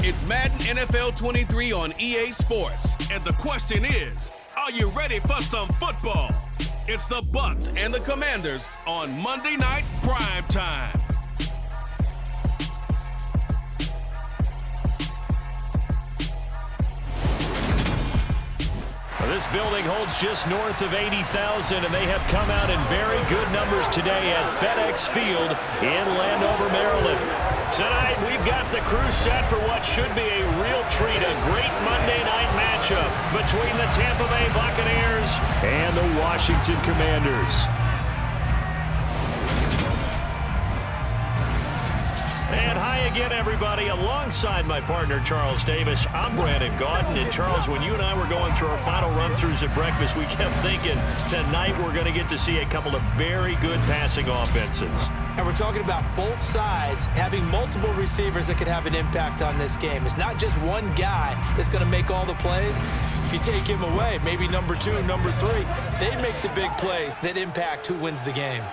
It's Madden NFL 23 on EA Sports. And the question is, are you ready for some football? It's the Bucs And the Commanders on Monday Night Prime Time. This building holds just north of 80,000, and they have come out in very good numbers today at FedExField in Landover, Maryland. Tonight, we've got the crew set for what should be a real treat, a great Monday night matchup between the Tampa Bay Buccaneers and the Washington Commanders. And hi again, everybody. Alongside my partner, Charles Davis, I'm Brandon Gaudin. And Charles, when you and I were going through our final run-throughs at breakfast, we kept thinking tonight we're going to get to see a couple of very good passing offenses. And we're talking about both sides having multiple receivers that could have an impact on this game. It's not just one guy that's going to make all the plays. If you take him away, maybe number 2, number 3, they make the big plays that impact who wins the game.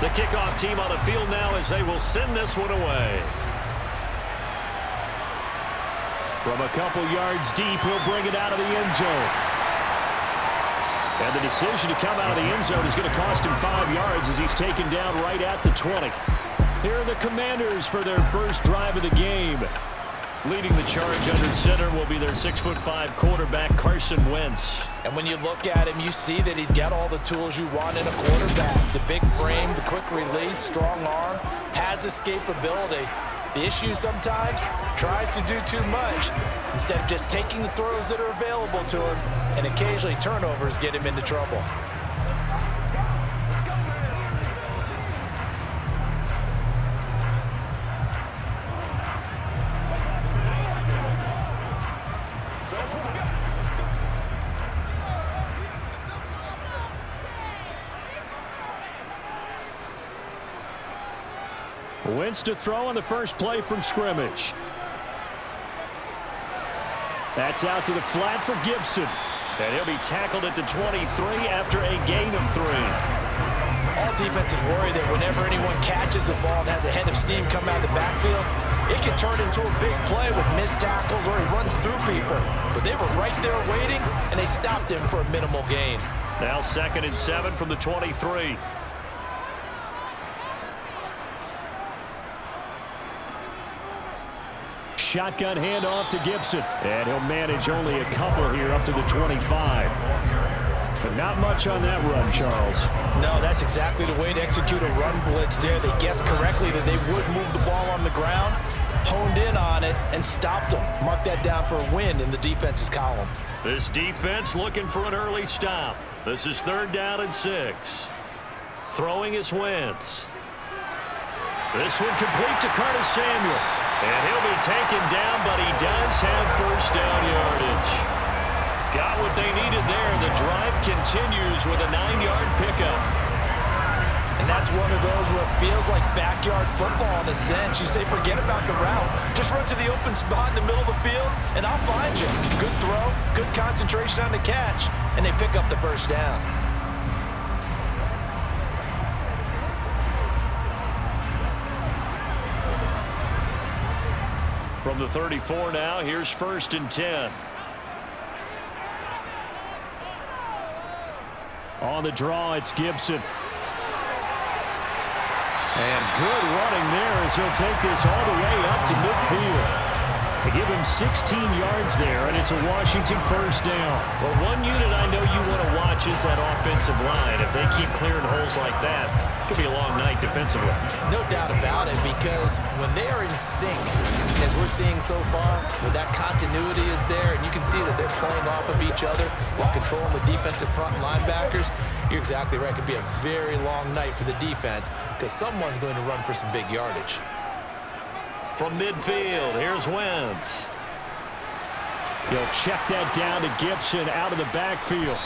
The kickoff team on the field now as they will send this one away. From a couple yards deep, he'll bring it out of the end zone. And the decision to come out of the end zone is going to cost him 5 yards as he's taken down right at the 20. Here are the Commanders for their first drive of the game. Leading the charge under center will be their 6'5" quarterback, Carson Wentz. And when you look at him, you see that he's got all the tools you want in a quarterback. The big frame, the quick release, strong arm, has escapability. The issue sometimes, tries to do too much instead of just taking the throws that are available to him, and occasionally turnovers get him into trouble. Wentz to throw on the first play from scrimmage. That's out to the flat for Gibson. And he'll be tackled at the 23 after a gain of 3. All defenses worry that whenever anyone catches the ball and has a head of steam come out of the backfield, it can turn into a big play with missed tackles or he runs through people. But they were right there waiting, and they stopped him for a minimal gain. Now 2nd and 7 from the 23. Shotgun handoff to Gibson. And he'll manage only a couple here up to the 25. But not much on that run, Charles. No, that's exactly the way to execute a run blitz there. They guessed correctly that they would move the ball on the ground, honed in on it, and stopped them. Mark that down for a win in the defense's column. This defense looking for an early stop. This is 3rd down and 6. Throwing is Wentz. This one complete to Curtis Samuel. And he'll be taken down, but he does have first down yardage. Got what they needed there. The drive continues with a 9-yard pickup. And that's one of those where it feels like backyard football in a sense. You say, forget about the route. Just run to the open spot in the middle of the field, and I'll find you. Good throw, good concentration on the catch, and they pick up the first down. From the 34 now, here's 1st and 10. On the draw, it's Gibson. And good running there as he'll take this all the way up to midfield. They give him 16 yards there, and it's a Washington first down. Well, one unit I know you want to watch is that offensive line. If they keep clearing holes like that, it could be a long night defensively. No doubt about it, because when they are in sync, as we're seeing so far, when that continuity is there, and you can see that they're playing off of each other while controlling the defensive front linebackers, you're exactly right. It could be a very long night for the defense because someone's going to run for some big yardage. From midfield, here's Wentz. He'll check that down to Gibson out of the backfield.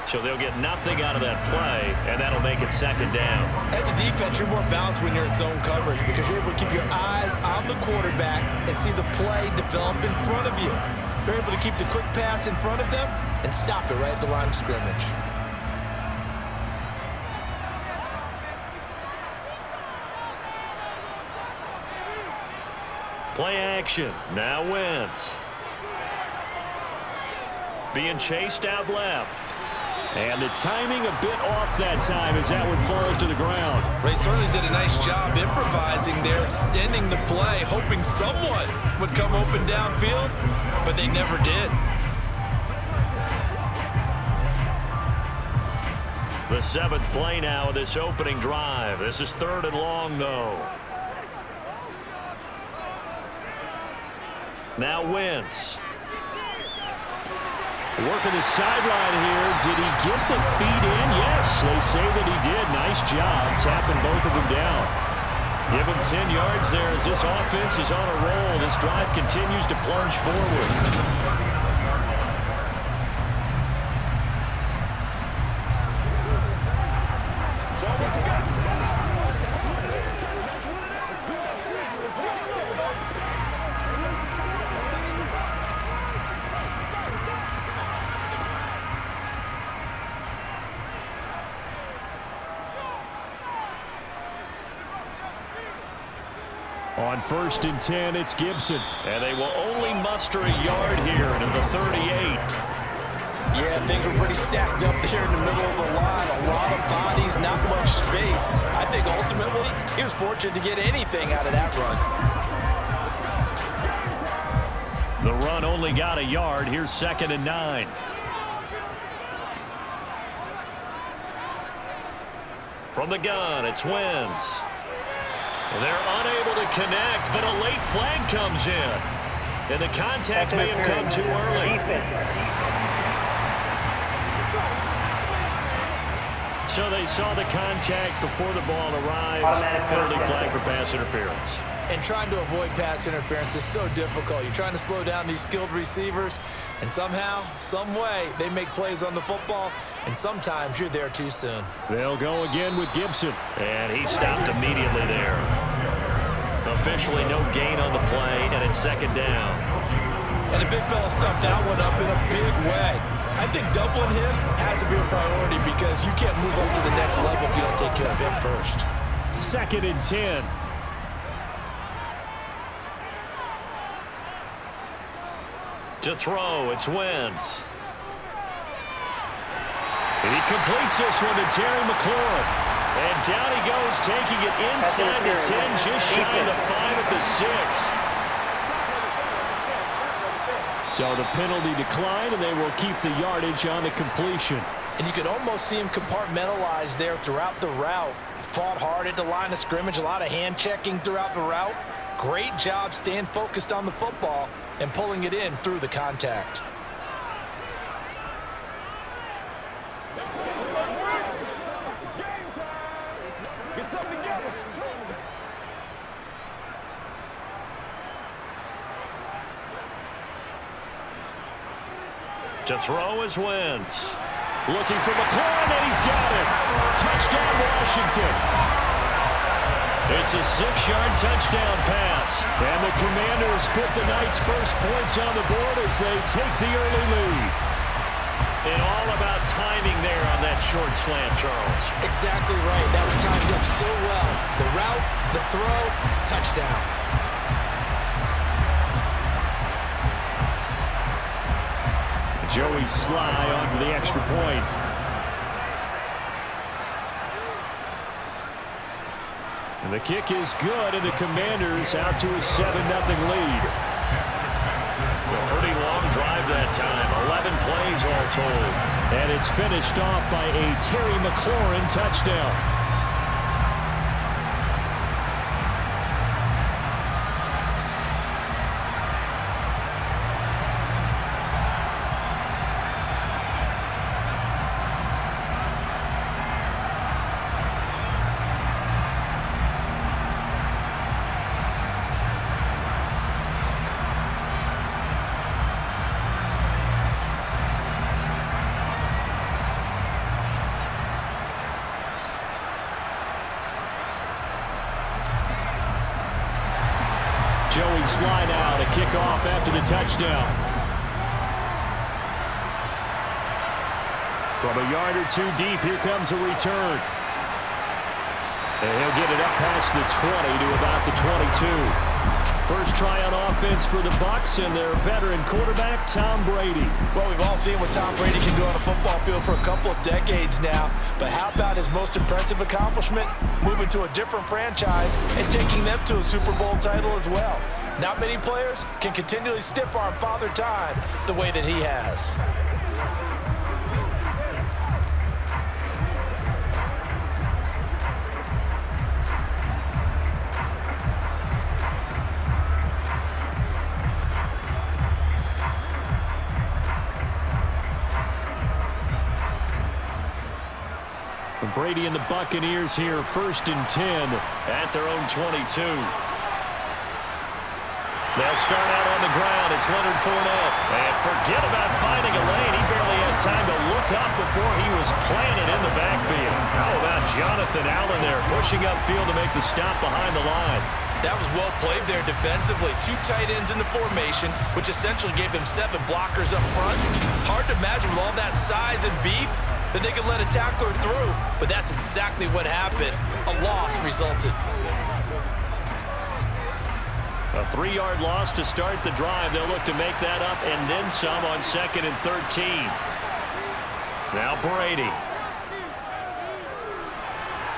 So they'll get nothing out of that play, and that'll make it second down. As a defense, you're more balanced when you're in zone coverage because you're able to keep your eyes on the quarterback and see the play develop in front of you. You're able to keep the quick pass in front of them and stop it right at the line of scrimmage. Play action. Now Wentz. Being chased out left. And the timing a bit off that time as that one falls to the ground. They certainly did a nice job improvising there, extending the play, hoping someone would come open downfield, but they never did. The 7th play now of this opening drive. This is 3rd and long, though. Now Wentz. Working the sideline here. Did he get the feet in? Yes, they say that he did. Nice job tapping both of them down. Give him 10 yards there as this offense is on a roll. This drive continues to plunge forward. On 1st and 10, it's Gibson. And they will only muster a yard here into the 38. Yeah, things were pretty stacked up there in the middle of the line. A lot of bodies, not much space. I think ultimately he was fortunate to get anything out of that run. The run only got a yard. Here's 2nd and 9. From the gun, it's Wentz. They're unable to connect, but a late flag comes in. And the contact may have come too early. So they saw the contact before the ball arrived. Penalty flag for pass interference. And trying to avoid pass interference is so difficult. You're trying to slow down these skilled receivers, and somehow, some way, they make plays on the football, and sometimes you're there too soon. They'll go again with Gibson. And he stopped immediately there. Officially no gain on the play, and it's 2nd down. And the big fella stuffed that one up in a big way. I think doubling him has to be a priority because you can't move up to the next level if you don't take care of him first. 2nd and 10. To throw, it's Wentz. And he completes this one to Terry McLaurin. And down he goes, taking it inside the 10, just shy of the 5 at the 6. So the penalty declined, and they will keep the yardage on the completion. And you can almost see him compartmentalize there throughout the route. Fought hard at the line of scrimmage, a lot of hand checking throughout the route. Great job staying focused on the football and pulling it in through the contact. To throw is Wentz. Looking for McLaurin, and he's got it. Touchdown, Washington. It's a 6-yard touchdown pass. And the Commanders put the night's first points on the board as they take the early lead. And all about timing there on that short slant, Charles. Exactly right. That was timed up so well. The route, the throw, touchdown. Joey Sly on for the extra point. And the kick is good, and the Commanders out to a 7-0 lead. drive that time. 11 plays all told. And it's finished off by a Terry McLaurin touchdown. Joey slide out, a kickoff after the touchdown. From a yard or two deep, here comes a return. And he'll get it up past the 20 to about the 22. First try on offense for the Bucs and their veteran quarterback, Tom Brady. Well, we've all seen what Tom Brady can do on a football field for a couple of decades now. But how about his most impressive accomplishment? Moving to a different franchise and taking them to a Super Bowl title as well. Not many players can continually stiff-arm Father Time the way that he has. Brady and the Buccaneers here, 1st and 10 at their own 22. They'll start out on the ground. It's Leonard Fournette. And forget about finding a lane. He barely had time to look up before he was planted in the backfield. How about Jonathan Allen there pushing upfield to make the stop behind the line? That was well played there defensively. 2 tight ends in the formation, which essentially gave him 7 blockers up front. Hard to imagine with all that size and beef that they could let a tackler through, but that's exactly what happened. A loss resulted. A 3-yard loss to start the drive. They'll look to make that up and then some on 2nd and 13. Now Brady.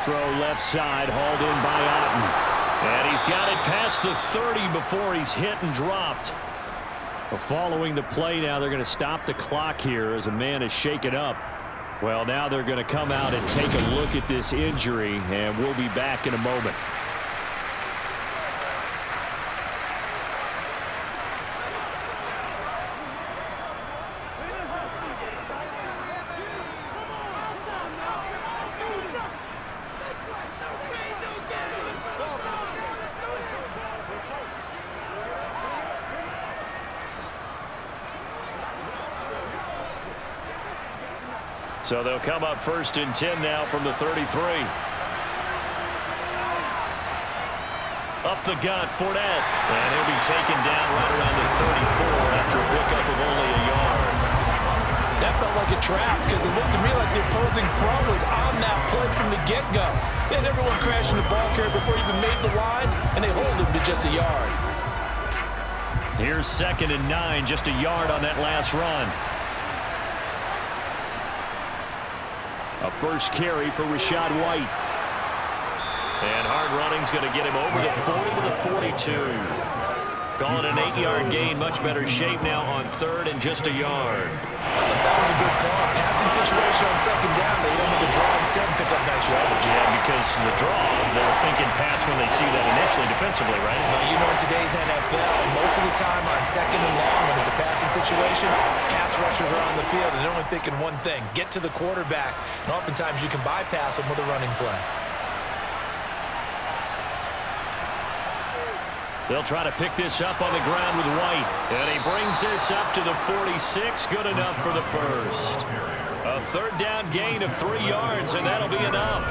Throw left side, hauled in by Otten. And he's got it past the 30 before he's hit and dropped. Well, following the play now, they're going to stop the clock here as a man is shaken up. Well, now they're going to come out and take a look at this injury, and we'll be back in a moment. So they'll come up 1st and 10 now from the 33. Up the gut, Fournette. And he'll be taken down right around the 34 after a pickup of only a yard. That felt like a trap because it looked to me like the opposing front was on that play from the get-go. They had everyone crashing the ball carrier before he even made the line, and they hold him to just a yard. Here's 2nd and 9, just a yard on that last run. A first carry for Rachaad White. And hard running's going to get him over the 40 to the 42. Calling an 8-yard gain. Much better shape now on 3rd and just a yard. I thought that was a good call. Passing situation on 2nd down. They hit him with the draw instead and pick up nice yardage. Yeah, because the draw, they're thinking pass when they see that initially defensively, right? But you know, in today's NFL, most of the time on 2nd and long, when it's a passing situation, pass rushers are on the field and they're only thinking one thing: get to the quarterback. And oftentimes you can bypass them with a running play. They'll try to pick this up on the ground with White. And he brings this up to the 46. Good enough for the first. A 3rd down gain of 3 yards, and that'll be enough.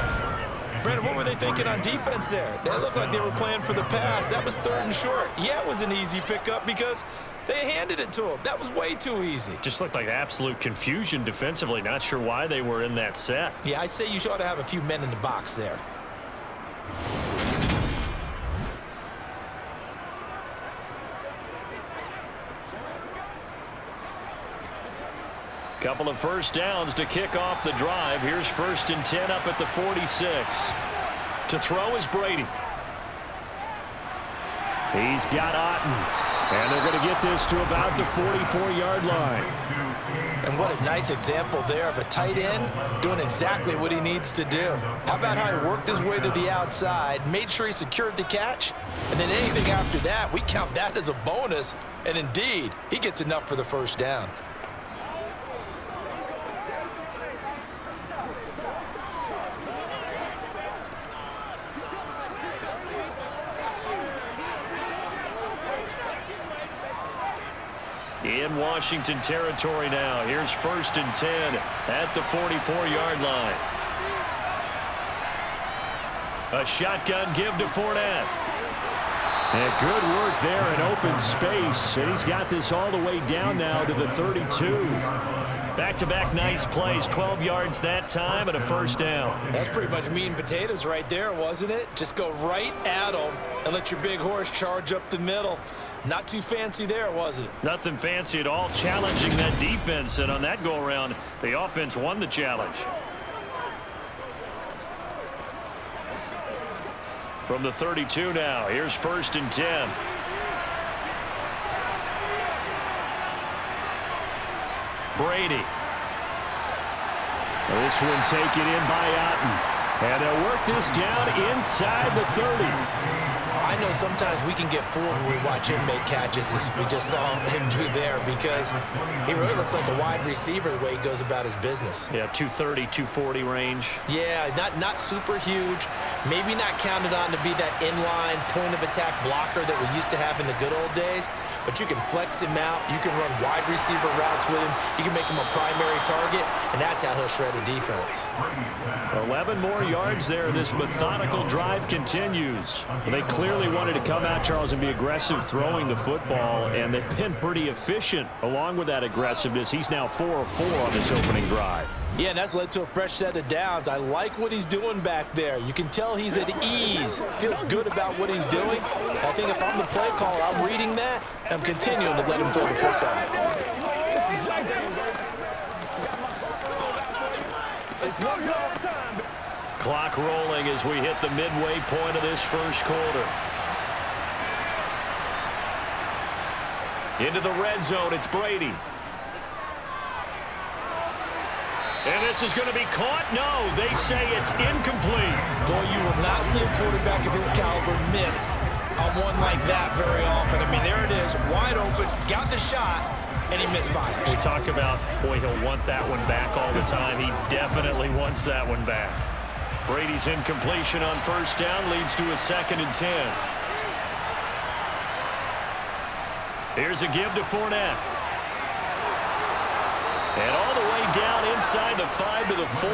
Brandon, what were they thinking on defense there? They looked like they were playing for the pass. That was 3rd and short. Yeah, it was an easy pickup because they handed it to him. That was way too easy. Just looked like absolute confusion defensively. Not sure why they were in that set. Yeah, I'd say you ought to have a few men in the box there. Couple of first downs to kick off the drive. Here's 1st and 10 up at the 46. To throw is Brady. He's got Otten. And they're going to get this to about the 44-yard line. And what a nice example there of a tight end doing exactly what he needs to do. How about how he worked his way to the outside, made sure he secured the catch, and then anything after that, we count that as a bonus. And indeed, he gets enough for the first down. In Washington territory now. Here's 1st and 10 at the 44-yard line. A shotgun give to Fournette. And good work there in open space. And he's got this all the way down now to the 32. Back-to-back nice plays. 12 yards that time and a first down. That's pretty much meat and potatoes right there, wasn't it? Just go right at them and let your big horse charge up the middle. Not too fancy there, was it? Nothing fancy at all. Challenging that defense. And on that go-around, the offense won the challenge. From the 32 now. Here's 1st and 10. Brady. This one taken in by Otten. And they'll work this down inside the 30. I know sometimes we can get fooled when we watch him make catches, as we just saw him do there, because he really looks like a wide receiver the way he goes about his business. Yeah, 230, 240 range. Yeah, not super huge. Maybe not counted on to be that inline point-of-attack blocker that we used to have in the good old days, but you can flex him out. You can run wide receiver routes with him. You can make him a primary target, and that's how he'll shred a defense. 11 more yards there. This methodical drive continues. They clearly wanted to come out, Charles, and be aggressive throwing the football, and they've been pretty efficient along with that aggressiveness. He's now 4 of 4 on this opening drive. Yeah, and that's led to a fresh set of downs. I like what he's doing back there. You can tell he's at ease. Feels good about what he's doing. I think if I'm the play caller, I'm reading that, and I'm continuing to let him throw the football. Clock rolling as we hit the midway point of this first quarter. Into the red zone, it's Brady. And this is going to be caught? No, they say it's incomplete. Boy, you will not see a quarterback of his caliber miss on one like that very often. I mean, there it is, wide open, got the shot, and he misfires. We talk about, boy, he'll want that one back all the time. He definitely wants that one back. Brady's incompletion on first down leads to a 2nd and 10. Here's a give to Fournette. And all the way down inside the 5 to the 4.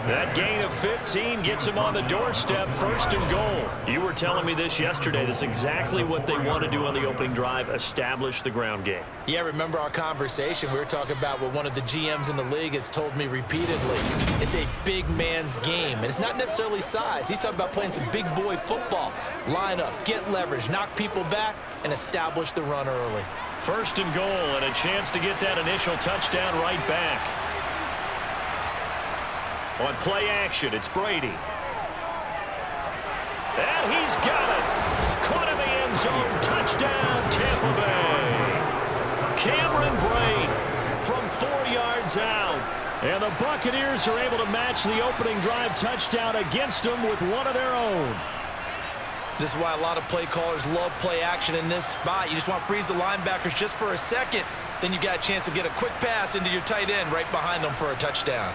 That gain of 15 gets him on the doorstep, 1st and goal. You were telling me this yesterday. That's exactly what they want to do on the opening drive, establish the ground game. Yeah, remember our conversation. We were talking about what one of the GMs in the league has told me repeatedly. It's a big man's game, and it's not necessarily size. He's talking about playing some big boy football. Line up, get leverage, knock people back, and establish the run early. 1st and goal, and a chance to get that initial touchdown right back. On play action, it's Brady. And he's got it. Caught in the end zone. Touchdown, Tampa Bay. Cameron Brate from 4 yards out. And the Buccaneers are able to match the opening drive touchdown against them with one of their own. This is why a lot of play callers love play action in this spot. You just want to freeze the linebackers just for a second. Then you got a chance to get a quick pass into your tight end right behind them for a touchdown.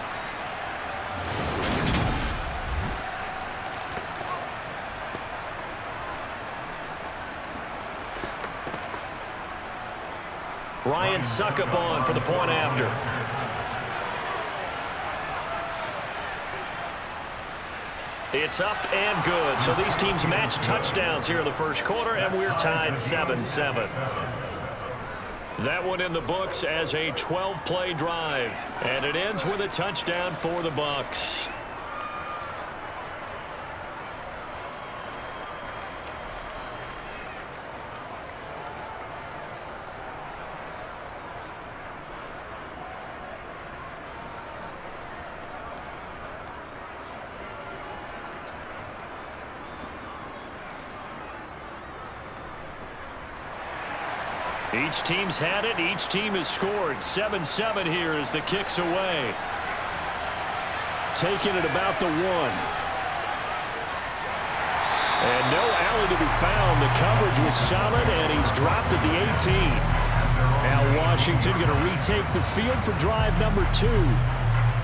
Ryan Suckup on for the point after. It's up and good. So these teams match touchdowns here in the first quarter, and we're tied 7-7. That one in the books as a 12-play drive, and it ends with a touchdown for the Bucs. Each team's had it. Each team has scored. 7-7 here as the kick's away. Taking it about the 1. And no alley to be found. The coverage was solid, and he's dropped at the 18. Now Washington going to retake the field for drive number 2.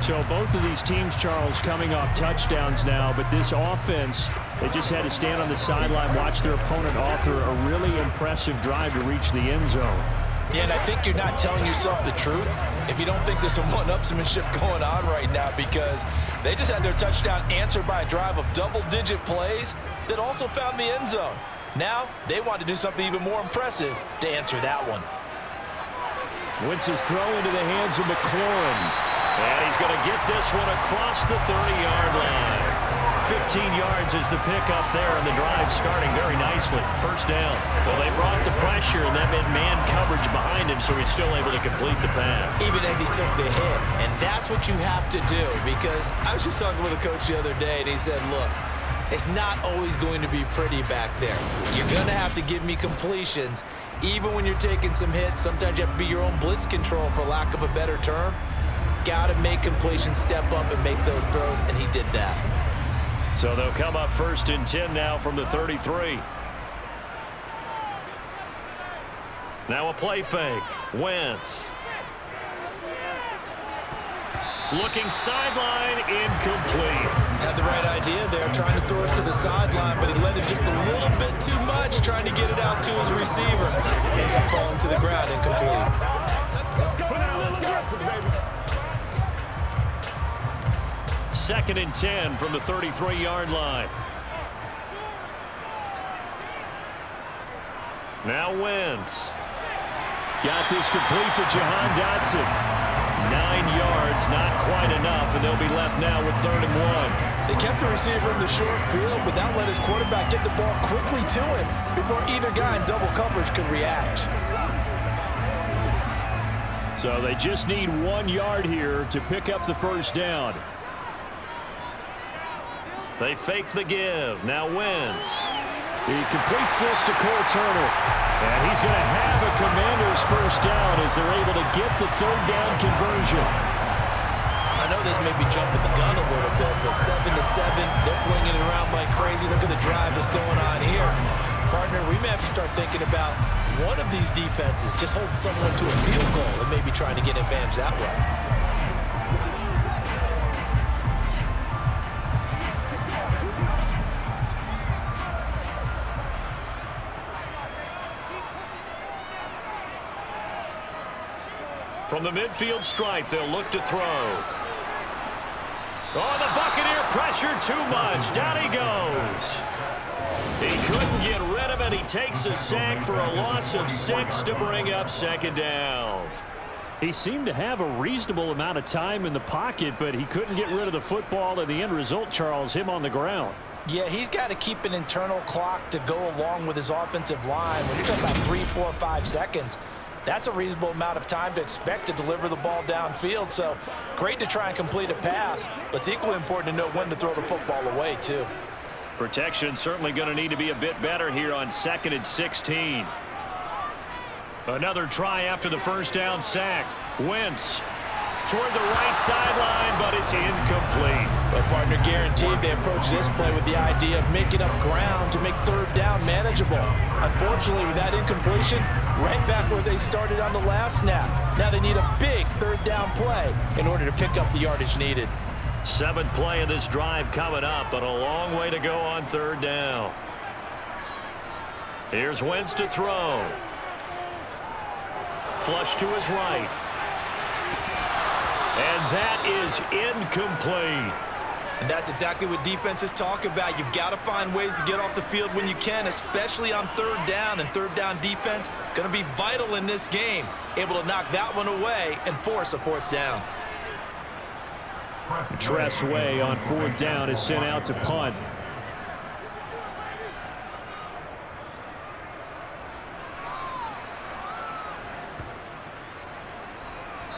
So both of these teams, Charles, coming off touchdowns now, but this offense, they just had to stand on the sideline, watch their opponent author a really impressive drive to reach the end zone. Yeah, and I think you're not telling yourself the truth if you don't think there's some one-upsmanship going on right now, because they just had their touchdown answered by a drive of double-digit plays that also found the end zone. Now they want to do something even more impressive to answer that one. Wentz is throw into the hands of McLaurin. And he's going to get this one across the 30-yard line. 15 yards is the pickup there, and the drive starting very nicely. First down. Well, they brought the pressure, and that meant man coverage behind him, so he's still able to complete the pass. Even as he took the hit. And that's what you have to do, because I was just talking with a coach the other day, and he said, look, it's not always going to be pretty back there. You're going to have to give me completions. Even when you're taking some hits, sometimes you have to be your own blitz control, for lack of a better term. Got to make completions, step up and make those throws, and he did that. So they'll come up 1st and 10 now from the 33. Now a play fake. Wentz. Looking sideline, incomplete. Had the right idea there, trying to throw it to the sideline, but he let it just a little bit too much, trying to get it out to his receiver. Ends up falling to the ground, incomplete. Let's go now, let's go, baby. 2nd and 10 from the 33-yard line. Now Wentz. Got this complete to Jahan Dotson. 9 yards, not quite enough, and they'll be left now with 3rd and 1. They kept the receiver in the short field, but that let his quarterback get the ball quickly to him before either guy in double coverage could react. So they just need 1 yard here to pick up the first down. They fake the give. Now Wentz. He completes this to Cole Turner. And he's going to have a Commanders first down as they're able to get the 3rd down conversion. I know this may be jumping the gun a little bit, but 7-7, they're flinging it around like crazy. Look at the drive that's going on here. Partner, we may have to start thinking about one of these defenses just holding someone to a field goal and maybe trying to get advantage that way. From the midfield stripe, they'll look to throw. Oh, the Buccaneer pressure too much. Down he goes. He couldn't get rid of it. He takes a sack for a loss of 6 to bring up 2nd down. He seemed to have a reasonable amount of time in the pocket, but he couldn't get rid of the football, and the end result, Charles, him on the ground. Yeah, he's got to keep an internal clock to go along with his offensive line. When you're talking about 3, 4, 5 seconds, that's a reasonable amount of time to expect to deliver the ball downfield. So great to try and complete a pass, but it's equally important to know when to throw the football away, too. Protection certainly going to need to be a bit better here on 2nd and 16. Another try after the first down sack. Wentz toward the right sideline, but it's incomplete. But partner, guaranteed they approach this play with the idea of making up ground to make 3rd down manageable. Unfortunately, with that incompletion, right back where they started on the last snap. Now they need a big 3rd down play in order to pick up the yardage needed. 7th play of this drive coming up, but a long way to go on 3rd down. Here's Wentz to throw. Flush to his right. And that is incomplete. And that's exactly what defenses talk about. You've got to find ways to get off the field when you can, especially on 3rd down. And 3rd down defense going to be vital in this game. Able to knock that one away and force a 4th down. Tressway on 4th down is sent out to punt.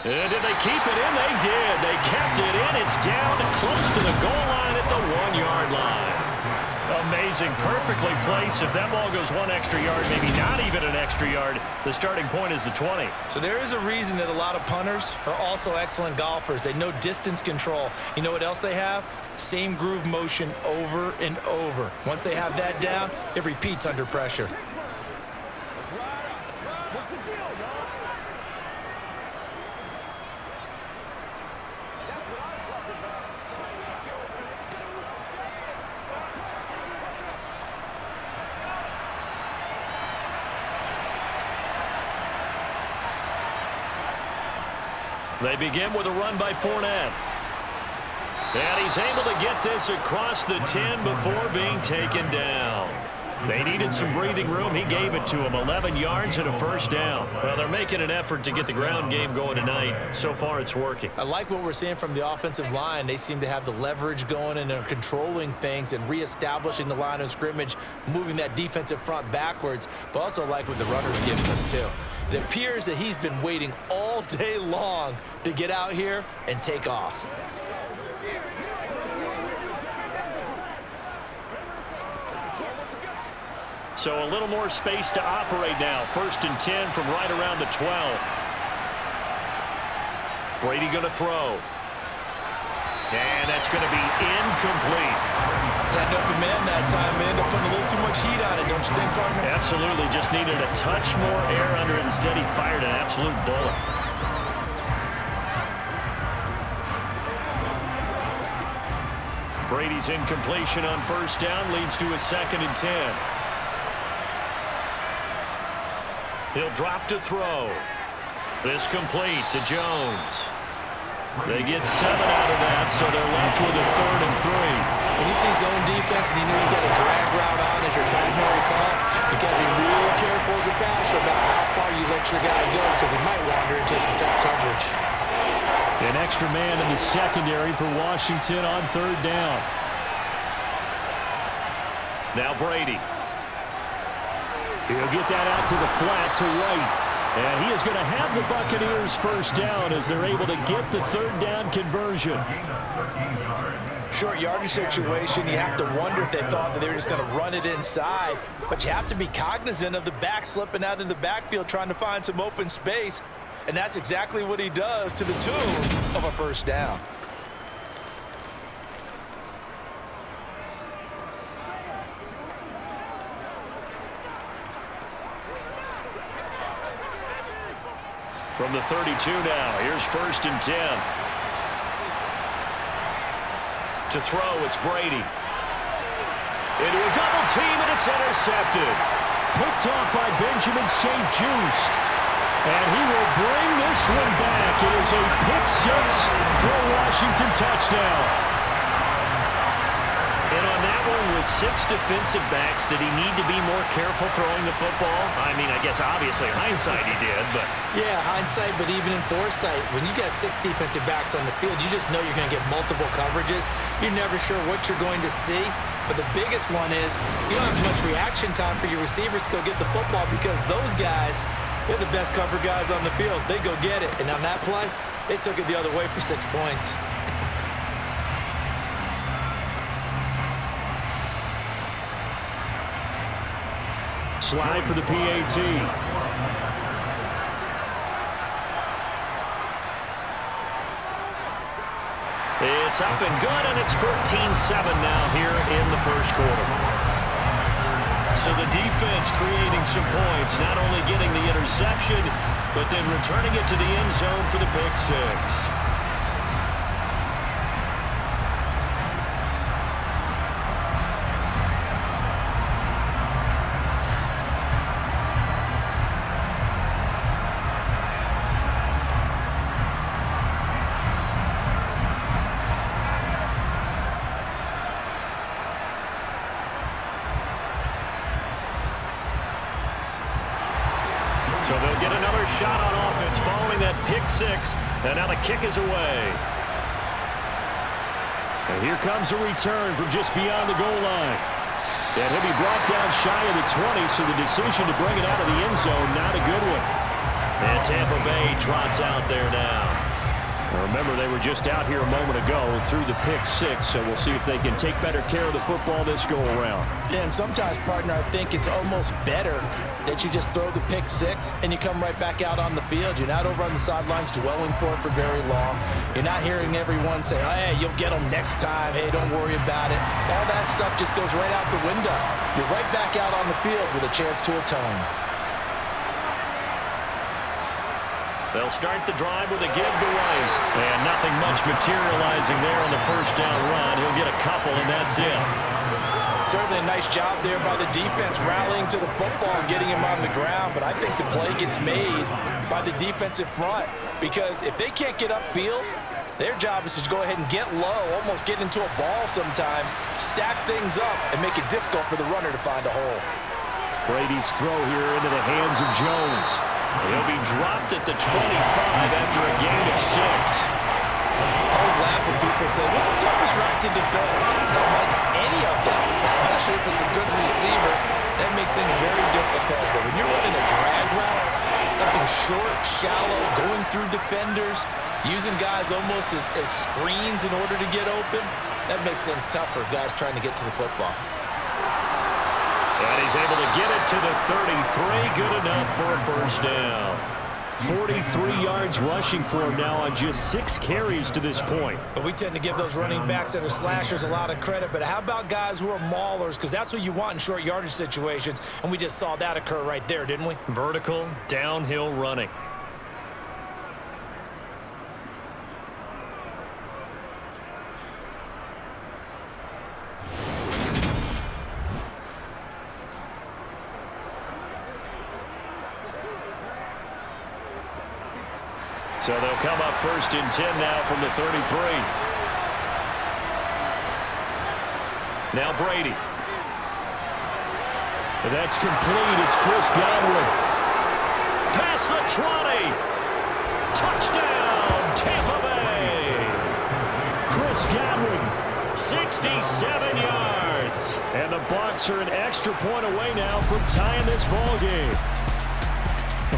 And did they keep it in? They did. They kept it in. It's down close to the goal line at the 1-yard line. phrasing perfectly placed. If that ball goes one extra yard, maybe not even an extra yard, the starting point is the 20. So there is a reason that a lot of punters are also excellent golfers. They know distance control. You know what else they have? Same groove motion over and over. Once they have that down, it repeats under pressure. They begin with a run by Fournette. And he's able to get this across the 10 before being taken down. They needed some breathing room. He gave it to them. 11 yards and a first down. Well, they're making an effort to get the ground game going tonight. So far, it's working. I like what we're seeing from the offensive line. They seem to have the leverage going, and they're controlling things and reestablishing the line of scrimmage, moving that defensive front backwards, but also like what the runner's giving us, too. It appears that he's been waiting all day long to get out here and take off. So a little more space to operate now. 1st and 10 from right around the 12. Brady going to throw. And that's going to be incomplete. Had an open man that time, and ended up putting a little too much heat on it, don't you think, partner? Absolutely. Just needed a touch more air under it. Instead, he fired an absolute bullet. Brady's incompletion on 1st down leads to a 2nd and 10. He'll drop to throw. This complete to Jones. They get 7 out of that, so they're left with a 3rd and 3. When you see zone defense and you know you got a drag route on as your primary call, you got to be real careful as a passer about how far you let your guy go, because he might wander into some tough coverage. An extra man in the secondary for Washington on 3rd down. Now Brady. He'll get that out to the flat to White. And he is going to have the Buccaneers 1st down as they're able to get the 3rd down conversion. Short yardage situation, you have to wonder if they thought that they were just going to run it inside. But you have to be cognizant of the back slipping out of the backfield trying to find some open space. And that's exactly what he does, to the tune of a 1st down. From the 32 now, here's 1st and 10. To throw, it's Brady. Into a double team, and it's intercepted. Picked off by Benjamin St-Juste. And he will bring this one back. It is a pick 6 for a Washington touchdown. And on that one, with 6 defensive backs, did he need to be more careful throwing the football? I mean, I guess obviously hindsight he did, but... Yeah, hindsight, but even in foresight, when you got 6 defensive backs on the field, you just know you're going to get multiple coverages. You're never sure what you're going to see. But the biggest one is you don't have much reaction time for your receivers to go get the football, because those guys, they're the best cover guys on the field. They go get it. And on that play, they took it the other way for 6 points. Slide for the PAT. It's up and good, and it's 14-7 now here in the 1st quarter. So the defense creating some points, not only getting the interception, but then returning it to the end zone for the pick 6. So they'll get another shot on offense following that pick 6, and now the kick is away. And here comes a return from just beyond the goal line. And he'll be brought down shy of the 20, so the decision to bring it out of the end zone, not a good one. And Tampa Bay trots out there now. Well, Remember, they were just out here a moment ago through the pick six, so we'll see if they can take better care of the football this go-around. Yeah, and sometimes, partner, I think it's almost better that you just throw the pick six and you come right back out on the field. You're not over on the sidelines dwelling for it for very long. You're not hearing everyone say, hey, you'll get them next time. Hey, don't worry about it. All that stuff just goes right out the window. You're right back out on the field with a chance to atone. They'll start the drive with a give to White. And nothing much materializing there on the first down run. He'll get a couple, and that's it. Certainly a nice job there by the defense rallying to the football and getting him on the ground. But I think the play gets made by the defensive front. Because if they can't get upfield, their job is to go ahead and get low, almost get into a ball sometimes, stack things up, and make it difficult for the runner to find a hole. Brady's throw here into the hands of Jones. He'll be dropped at the 25 after a gain of 6. I always laugh when people say, what's the toughest route to defend? Don't like any of them, especially if it's a good receiver. That makes things very difficult. But when you're running a drag route, something short, shallow, going through defenders, using guys almost as screens in order to get open, that makes things tough for guys trying to get to the football. And he's able to get it to the 33. Good enough for a first down. 43 yards rushing for him now on just 6 carries to this point. But we tend to give those running backs that are slashers a lot of credit. But how about guys who are maulers? Because that's what you want in short yardage situations. And we just saw that occur right there, didn't we? Vertical, downhill running. So they'll come up first and 10 now from the 33. Now Brady. And that's complete. It's Chris Godwin. Past the 20. Touchdown, Tampa Bay. Chris Godwin. 67 yards. And the Bucs are an extra point away now from tying this ball game.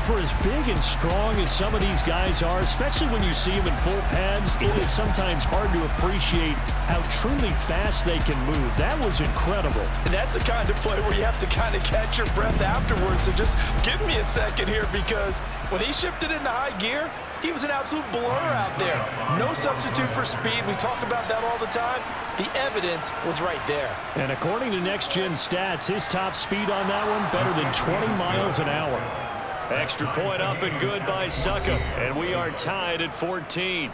For as big and strong as some of these guys are, especially when you see them in full pads, it is sometimes hard to appreciate how truly fast they can move. That was incredible. And that's the kind of play where you have to kind of catch your breath afterwards. So just give me a second here, because when he shifted into high gear, he was an absolute blur out there. No substitute for speed. We talk about that all the time. The evidence was right there. And according to Next Gen Stats, his top speed on that one better than 20 miles an hour. Extra point up and good by Succop. And we are tied at 14.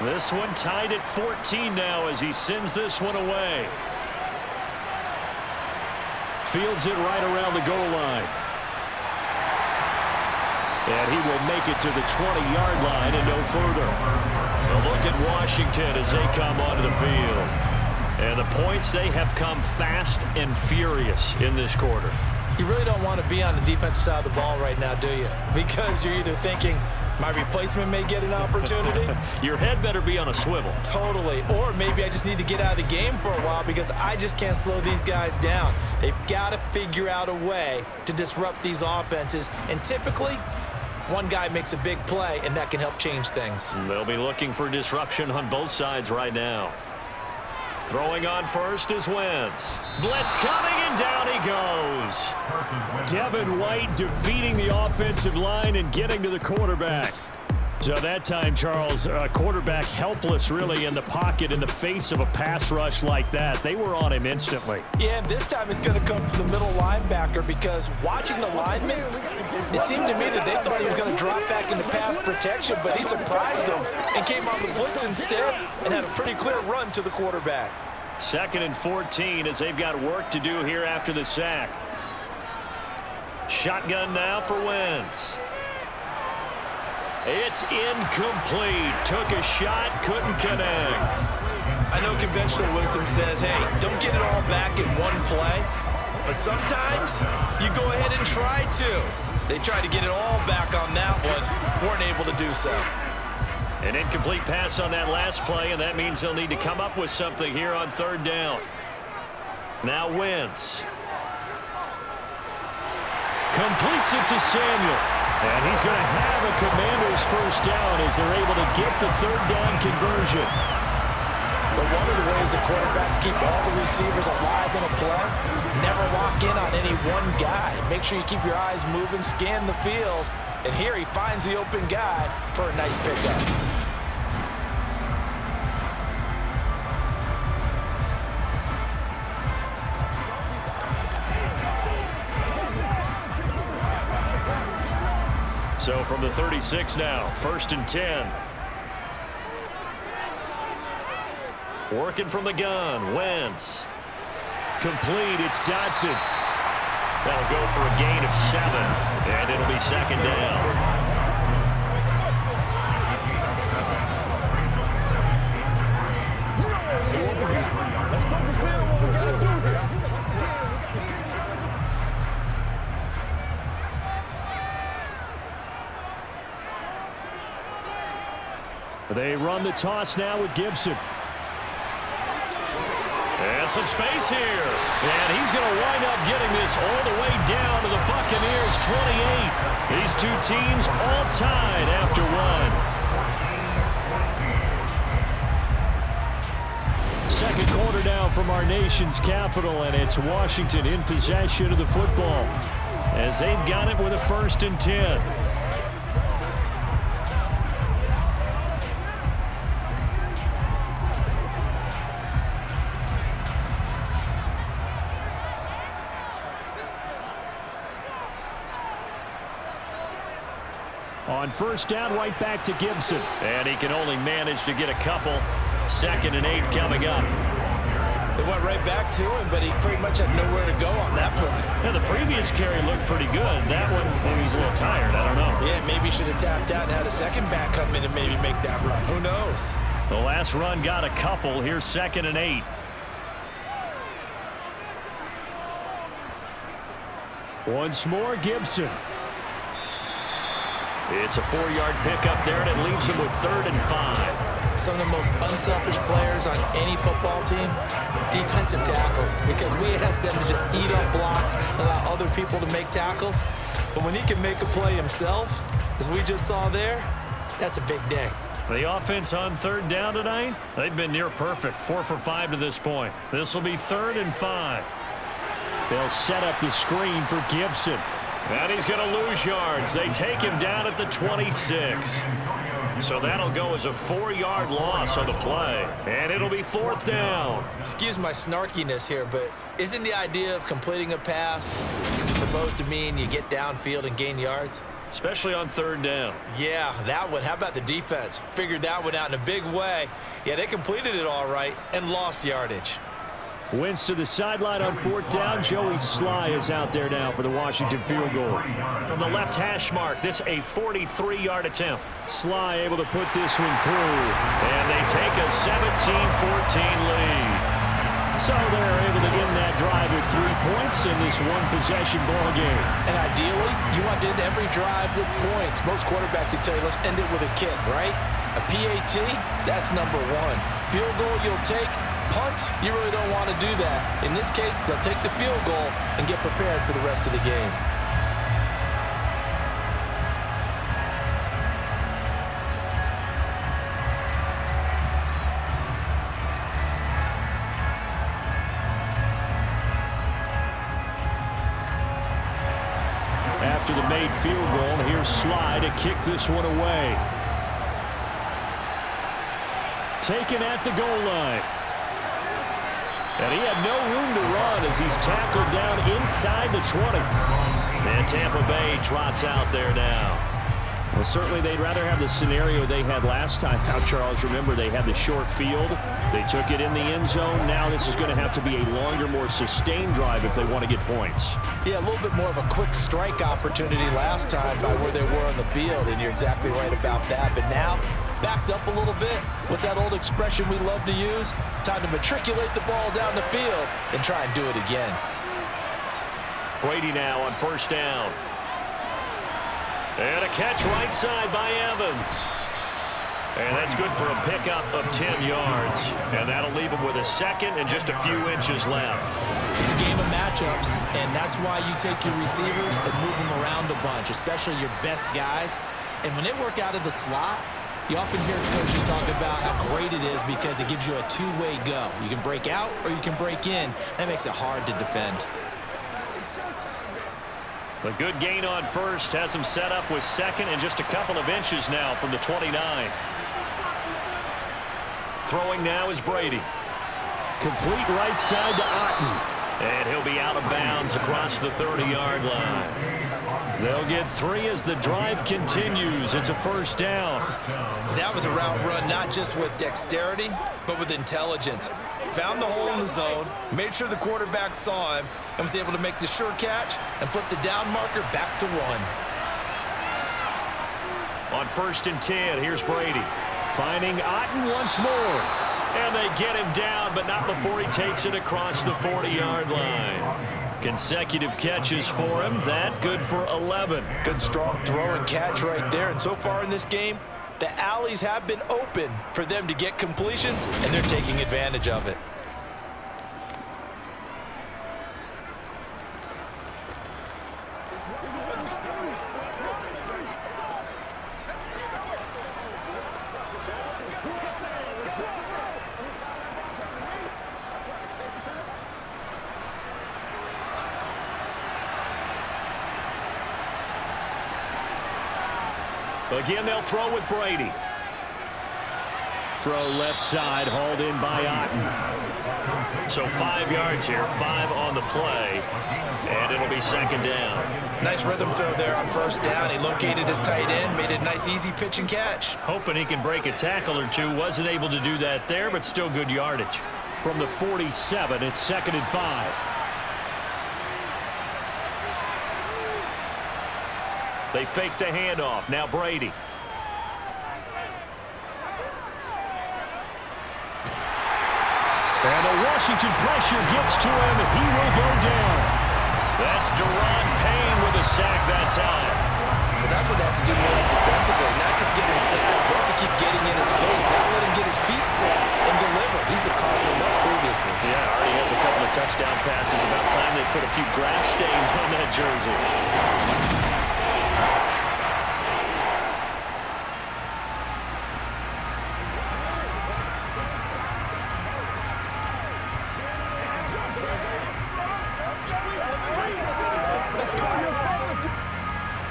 This one tied at 14 now as he sends this one away. Fields it right around the goal line. And he will make it to the 20-yard line and no further. A look at Washington as they come onto the field. And the points, they have come fast and furious in this quarter. You really don't want to be on the defensive side of the ball right now, do you? Because you're either thinking, my replacement may get an opportunity. Your head better be on a swivel. Totally. Or maybe I just need to get out of the game for a while because I just can't slow these guys down. They've got to figure out a way to disrupt these offenses. And typically, one guy makes a big play, and that can help change things. They'll be looking for disruption on both sides right now. Throwing on first is Wentz. Blitz coming, and down he goes. Devin White defeating the offensive line and getting to the quarterback. So that time, Charles, quarterback helpless really in the pocket in the face of a pass rush like that. They were on him instantly. Yeah, and this time it's going to come from the middle linebacker because watching the lineman, it seemed to me that they thought he was going to drop back into pass protection, but he surprised him and came on the blitz instead and had a pretty clear run to the quarterback. 2nd and 14 as they've got work to do here after the sack. Shotgun now for Wentz. It's incomplete. Took a shot, couldn't connect. I know conventional wisdom says, hey, don't get it all back in one play. But sometimes you go ahead and try to. They tried to get it all back on that one. Weren't able to do so. An incomplete pass on that last play, and that means they'll need to come up with something here on third down. Now Wentz. Completes it to Samuel. And he's going to have a Commanders first down as they're able to get the third down conversion. But one of the ways the quarterbacks keep all the receivers alive in a play, never lock in on any one guy. Make sure you keep your eyes moving, scan the field. And here he finds the open guy for a nice pickup. So from the 36 now, 1st and 10. Working from the gun, Wentz. Complete, it's Dodson. That'll go for a gain of 7, and it'll be second down. They run the toss now with Gibson. And some space here. And he's going to wind up getting this all the way down to the Buccaneers' 28. These two teams all tied after one. Second quarter now from our nation's capital, and it's Washington in possession of the football as they've got it with a 1st and 10. On first down, right back to Gibson. And he can only manage to get a couple. 2nd and 8 coming up. They went right back to him, but he pretty much had nowhere to go on that play. Yeah, the previous carry looked pretty good. That one, maybe he's a little tired. I don't know. Yeah, maybe he should have tapped out and had a second back come in and maybe make that run. Who knows? The last run got a couple. Here's 2nd and 8. Once more, Gibson. It's a 4-yard pickup there, and it leaves him with 3rd and 5. Some of the most unselfish players on any football team, defensive tackles, because we ask them to just eat up blocks and allow other people to make tackles. But when he can make a play himself, as we just saw there, that's a big day. The offense on 3rd down tonight, they've been near perfect. 4 for 5 to this point. This will be 3rd and 5. They'll set up the screen for Gibson. And he's going to lose yards. They take him down at the 26. So that'll go as a 4-yard loss on the play. And it'll be 4th down. Excuse my snarkiness here, but isn't the idea of completing a pass supposed to mean you get downfield and gain yards? Especially on 3rd down. Yeah, that one. How about the defense? Figured that one out in a big way. Yeah, they completed it all right and lost yardage. Wentz to the sideline on 4th down. Joey Sly is out there now for the Washington field goal. From the left hash mark, this a 43-yard attempt. Sly able to put this one through. And they take a 17-14 lead. So they're able to end that drive with 3 points in this one-possession ball game. And ideally, you want to end every drive with points. Most quarterbacks would tell you, let's end it with a kick, right? A PAT, that's number 1. Field goal you'll take. Punts, you really don't want to do that. In this case, they'll take the field goal and get prepared for the rest of the game. After the made field goal, here's Sly to kick this one away. Taken at the goal line. And he had no room to run as he's tackled down inside the 20. And Tampa Bay trots out there now. Well, certainly they'd rather have the scenario they had last time out, Charles. Remember, they had the short field. They took it in the end zone. Now this is going to have to be a longer, more sustained drive if they want to get points. Yeah, a little bit more of a quick strike opportunity last time by where they were on the field, and you're exactly right about that. But now, backed up a little bit. What's that old expression we love to use? Time to matriculate the ball down the field and try and do it again. Brady now on first down. And a catch right side by Evans. And that's good for a pickup of 10 yards. And that'll leave him with a second and just a few inches left. It's a game of matchups, and that's why you take your receivers and move them around a bunch, especially your best guys. And when they work out of the slot, you often hear coaches talk about how great it is because it gives you a two-way go. You can break out or you can break in. That makes it hard to defend. A good gain on first has him set up with second and just a couple of inches now from the 29. Throwing now is Brady. Complete right side to Otten. And he'll be out of bounds across the 30-yard line. They'll get 3 as the drive continues. It's a first down. That was a route run not just with dexterity, but with intelligence. Found the hole in the zone, made sure the quarterback saw him, and was able to make the sure catch and flip the down marker back to 1. On first and 10, here's Brady. Finding Otten once more. And they get him down, but not before he takes it across the 40-yard line. Consecutive catches for him. That good for 11. Good strong throw and catch right there. And so far in this game, the alleys have been open for them to get completions, and they're taking advantage of it. Again, they'll throw with Brady. Throw left side, hauled in by Otten. So 5 yards here, 5 on the play, and it'll be second down. Nice rhythm throw there on first down. He located his tight end, made it a nice easy pitch and catch. Hoping he can break a tackle or two. Wasn't able to do that there, but still good yardage. From the 47, it's second and 5. They fake the handoff. Now Brady. And the Washington pressure gets to him. He will go down. That's Deron Payne with a sack that time. But that's what they have to do more defensively, not just getting sacks, but to keep getting in his face. Now let him get his feet set and deliver. He's been carving him up previously. Yeah, already has a couple of touchdown passes. About time they put a few grass stains on that jersey.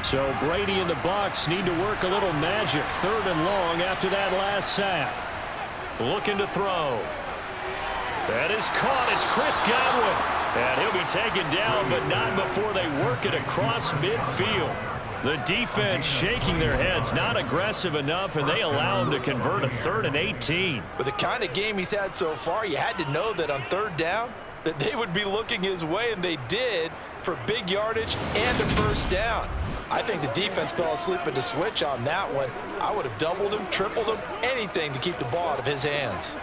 So Brady and the Bucs need to work a little magic. 3rd and long after that last sack. Looking to throw. That is caught. It's Chris Godwin. And he'll be taken down, but not before they work it across midfield. The defense shaking their heads, not aggressive enough, and they allow him to convert a 3rd and 18. With the kind of game he's had so far, you had to know that on 3rd down, that they would be looking his way, and they did, for big yardage and a first down. I think the defense fell asleep at the switch on that one. I would have doubled him, tripled him, anything to keep the ball out of his hands.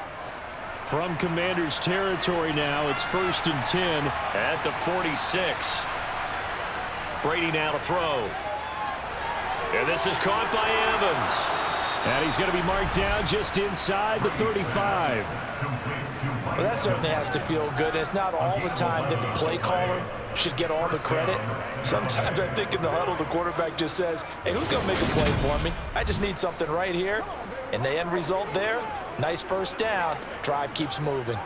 From Commanders territory now, it's 1st and 10. At the 46. Brady now to throw. And this is caught by Evans. And he's going to be marked down just inside the 35. Well, that certainly has to feel good. It's not all the time that the play caller should get all the credit. Sometimes I think in the huddle, the quarterback just says, hey, who's going to make a play for me? I just need something right here. And the end result there, nice first down. Drive keeps moving.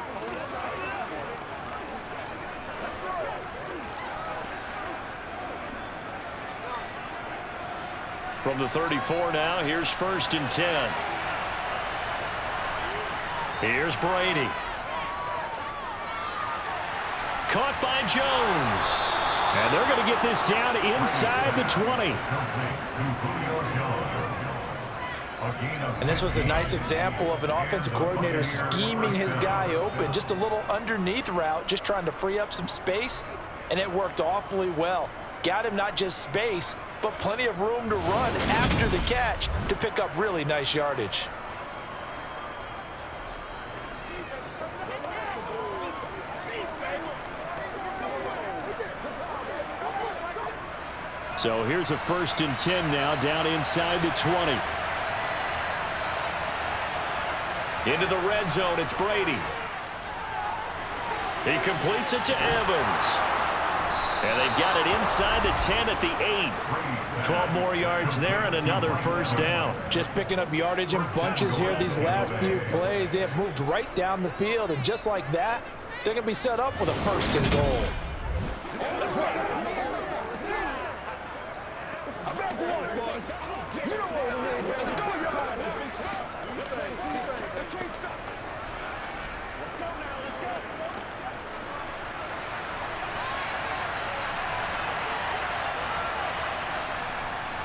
From the 34 now, here's 1st and 10. Here's Brady. Caught by Jones. And they're going to get this down inside the 20. And this was a nice example of an offensive coordinator scheming his guy open. Just a little underneath route, just trying to free up some space, and it worked awfully well. Got him not just space, but plenty of room to run after the catch to pick up really nice yardage. So here's a 1st and 10 now, down inside the 20. Into the red zone, it's Brady. He completes it to Evans. And they've got it inside the 10 at the 8. 12 more yards there and another 1st down. Just picking up yardage in bunches here these last few plays. They have moved right down the field, and just like that, they're going to be set up with a 1st and goal.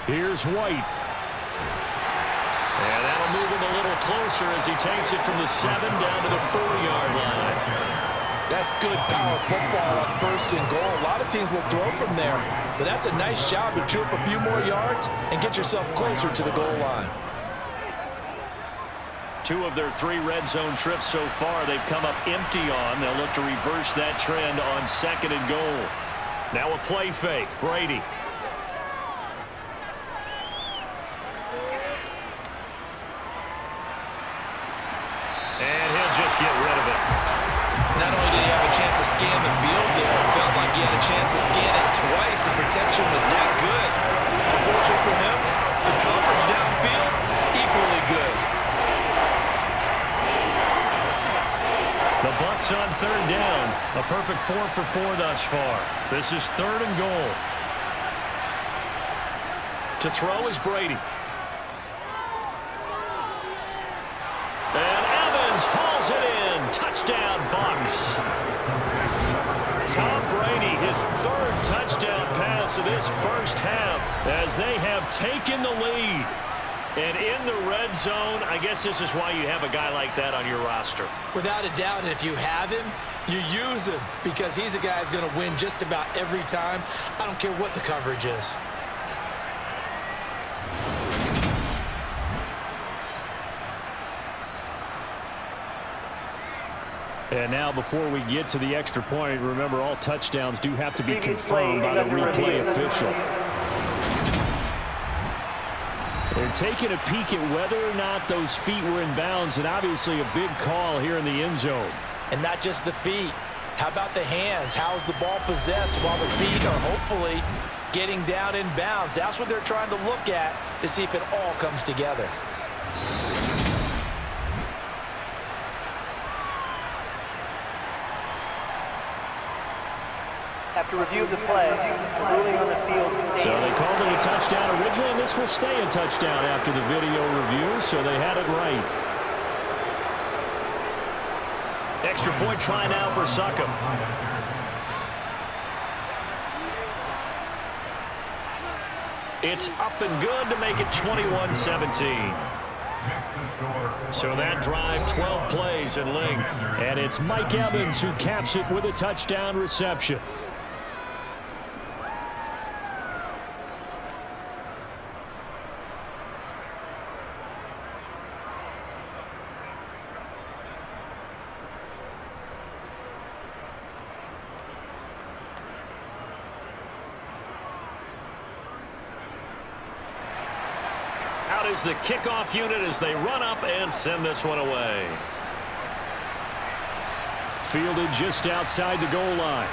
Here's White. And that'll move him a little closer as he takes it from the 7 down to the 4-yard line. That's good power football on 1st and goal. A lot of teams will throw from there, but that's a nice job to chew up a few more yards and get yourself closer to the goal line. 2 of their 3 red zone trips so far they've come up empty on. They'll look to reverse that trend on 2nd and goal. Now a play fake. Brady. And he'll just get rid of it. Not only did he have a chance to scan the field there, it felt like he had a chance to scan it twice. The protection was that good. Unfortunately for him, the coverage downfield, equally good. The Bucs on 3rd down. A perfect 4 for 4 thus far. This is 3rd and goal. To throw is Brady. And Evans hauls it in. Touchdown, Bucs. Tom Brady, his 3rd touchdown pass of this 1st half as they have taken the lead. And in the red zone, I guess this is why you have a guy like that on your roster. Without a doubt, and if you have him, you use him because he's a guy who's going to win just about every time. I don't care what the coverage is. And now before we get to the extra point, remember all touchdowns do have to be confirmed by the replay official. They're taking a peek at whether or not those feet were in bounds, and obviously a big call here in the end zone. And not just the feet. How about the hands? How's the ball possessed while the feet are hopefully getting down in bounds? That's what they're trying to look at to see if it all comes together. After review of the play, the ruling on the field stands. So they called it a touchdown originally, and this will stay a touchdown after the video review, so they had it right. Extra point try now for Succop. It's up and good to make it 21-17. So that drive, 12 plays in length. And it's Mike Evans who caps it with a touchdown reception. Out is the kickoff unit as they run up and send this one away. Fielded just outside the goal line.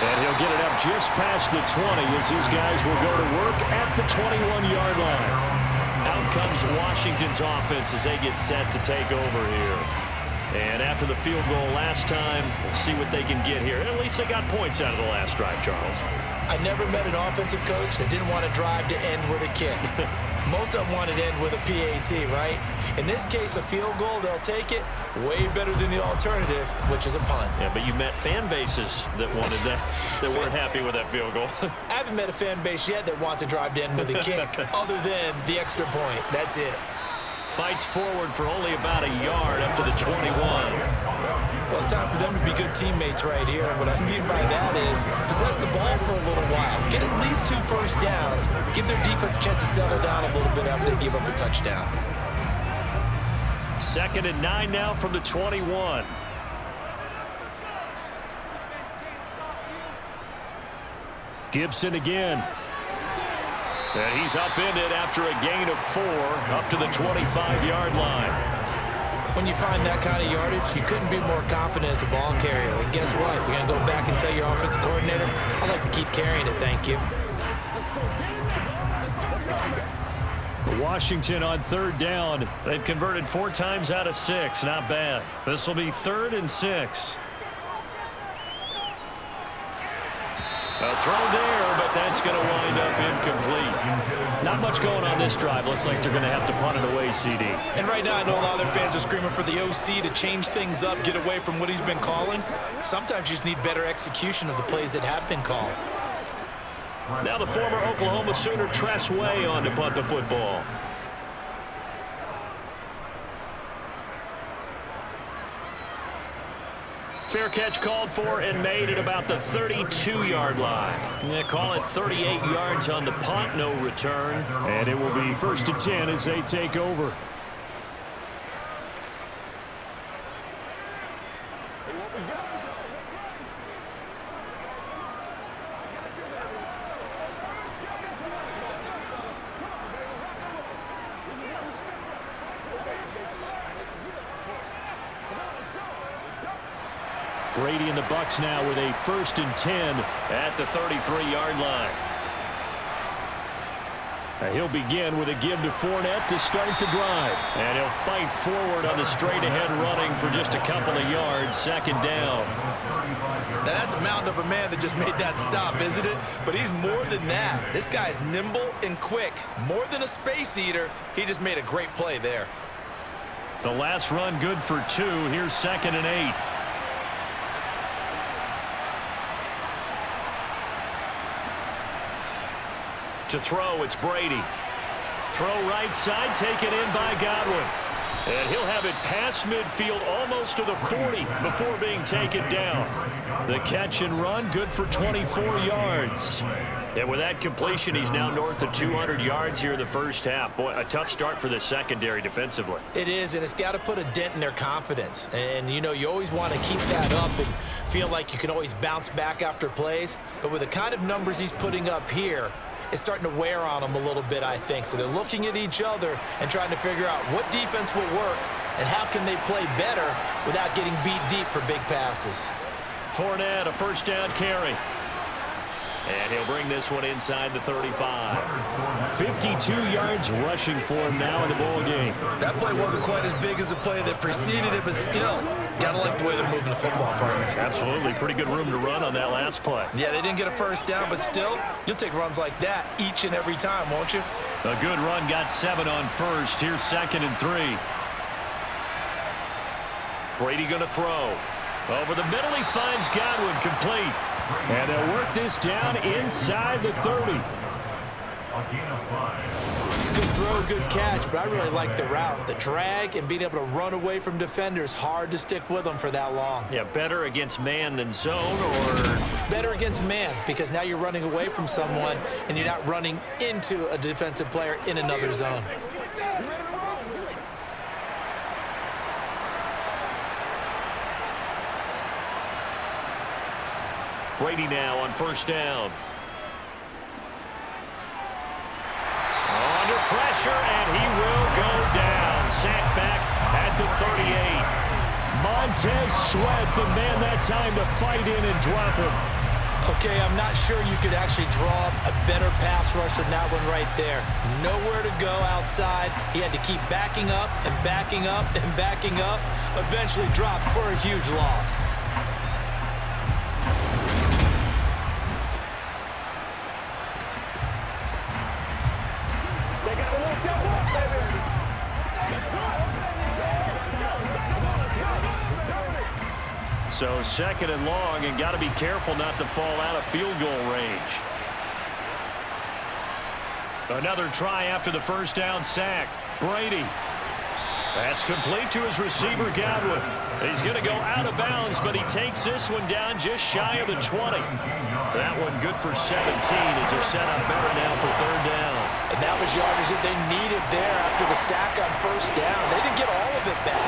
And he'll get it up just past the 20 as these guys will go to work at the 21-yard line. Out comes Washington's offense as they get set to take over here. And after the field goal last time, we'll see what they can get here. At least they got points out of the last drive, Charles. I never met an offensive coach that didn't want to drive to end with a kick. Most of them want it end with a PAT, right? In this case, a field goal, they'll take it. Way better than the alternative, which is a punt. Yeah, but you met fan bases that wanted that, that weren't happy with that field goal. I haven't met a fan base yet that wants to drive to end with a kick, other than the extra point. That's it. Fights forward for only about a yard up to the 21. Well, it's time for them to be good teammates right here. And what I mean by that is possess the ball for a little while. Get at least 2 first downs. Give their defense a chance to settle down a little bit after they give up a touchdown. 2nd and 9 now from the 21. Gibson again. And he's upended after a gain of 4 up to the 25-yard line. When you find that kind of yardage, you couldn't be more confident as a ball carrier. And guess what? You're going to go back and tell your offensive coordinator, I'd like to keep carrying it, thank you. Washington on 3rd down. They've converted 4 times out of 6. Not bad. This will be 3rd and 6. A throw there, but that's going to wind up incomplete. Not much going on this drive. Looks like they're going to have to punt it away, CD. And right now, I know a lot of their fans are screaming for the OC to change things up, get away from what he's been calling. Sometimes you just need better execution of the plays that have been called. Now the former Oklahoma Sooner Tress Way on to punt the football. Fair catch called for and made at about the 32-yard line. Yeah, call it 38 yards on the punt, no return. And it will be 1st and 10 as they take over. Brady and the Bucs now with a 1st and 10 at the 33-yard line. He'll begin with a give to Fournette to start the drive. And he'll fight forward on the straight-ahead running for just a couple of yards. 2nd down. Now, that's a mountain of a man that just made that stop, isn't it? But he's more than that. This guy's nimble and quick. More than a space eater. He just made a great play there. The last run good for 2. Here's 2nd and 8. To throw, it's Brady. Throw right side, taken in by Godwin. And he'll have it past midfield almost to the 40 before being taken down. The catch and run, good for 24 yards. And with that completion, he's now north of 200 yards here in the first half. Boy, a tough start for the secondary defensively. It is, and it's got to put a dent in their confidence. And, you know, you always want to keep that up and feel like you can always bounce back after plays. But with the kind of numbers he's putting up here, it's starting to wear on them a little bit, I think. So they're looking at each other and trying to figure out what defense will work and how can they play better without getting beat deep for big passes. Fournette, a 1st down carry. And he'll bring this one inside the 35. 52 yards rushing for him now in the ball game. That play wasn't quite as big as the play that preceded it, but still, gotta like the way they're moving the football, partner. Absolutely. Pretty good room to run on that last play. Yeah, they didn't get a 1st down, but still, you'll take runs like that each and every time, won't you? A good run, got 7 on 1st. Here's 2nd and 3. Brady gonna throw. Over the middle, he finds Godwin, complete. And they'll work this down inside the 30. Good throw, good catch, but I really like the route. The drag and being able to run away from defenders, hard to stick with them for that long. Yeah, better against man than zone, or? Better against man, because now you're running away from someone and you're not running into a defensive player in another zone. Brady now on 1st down. Under pressure, and he will go down. Sacked back at the 38. Montez Sweat, the man that time to fight in and drop him. Okay, I'm not sure you could actually draw a better pass rush than that one right there. Nowhere to go outside. He had to keep backing up and backing up and backing up. Eventually dropped for a huge loss. So second and long, and got to be careful not to fall out of field goal range. Another try after the first down sack. Brady. That's complete to his receiver, Godwin. He's going to go out of bounds, but he takes this one down just shy of the 20. That one good for 17 as they're set up better now for third down. And that was yardage that they needed there after the sack on first down. They didn't get all of it back.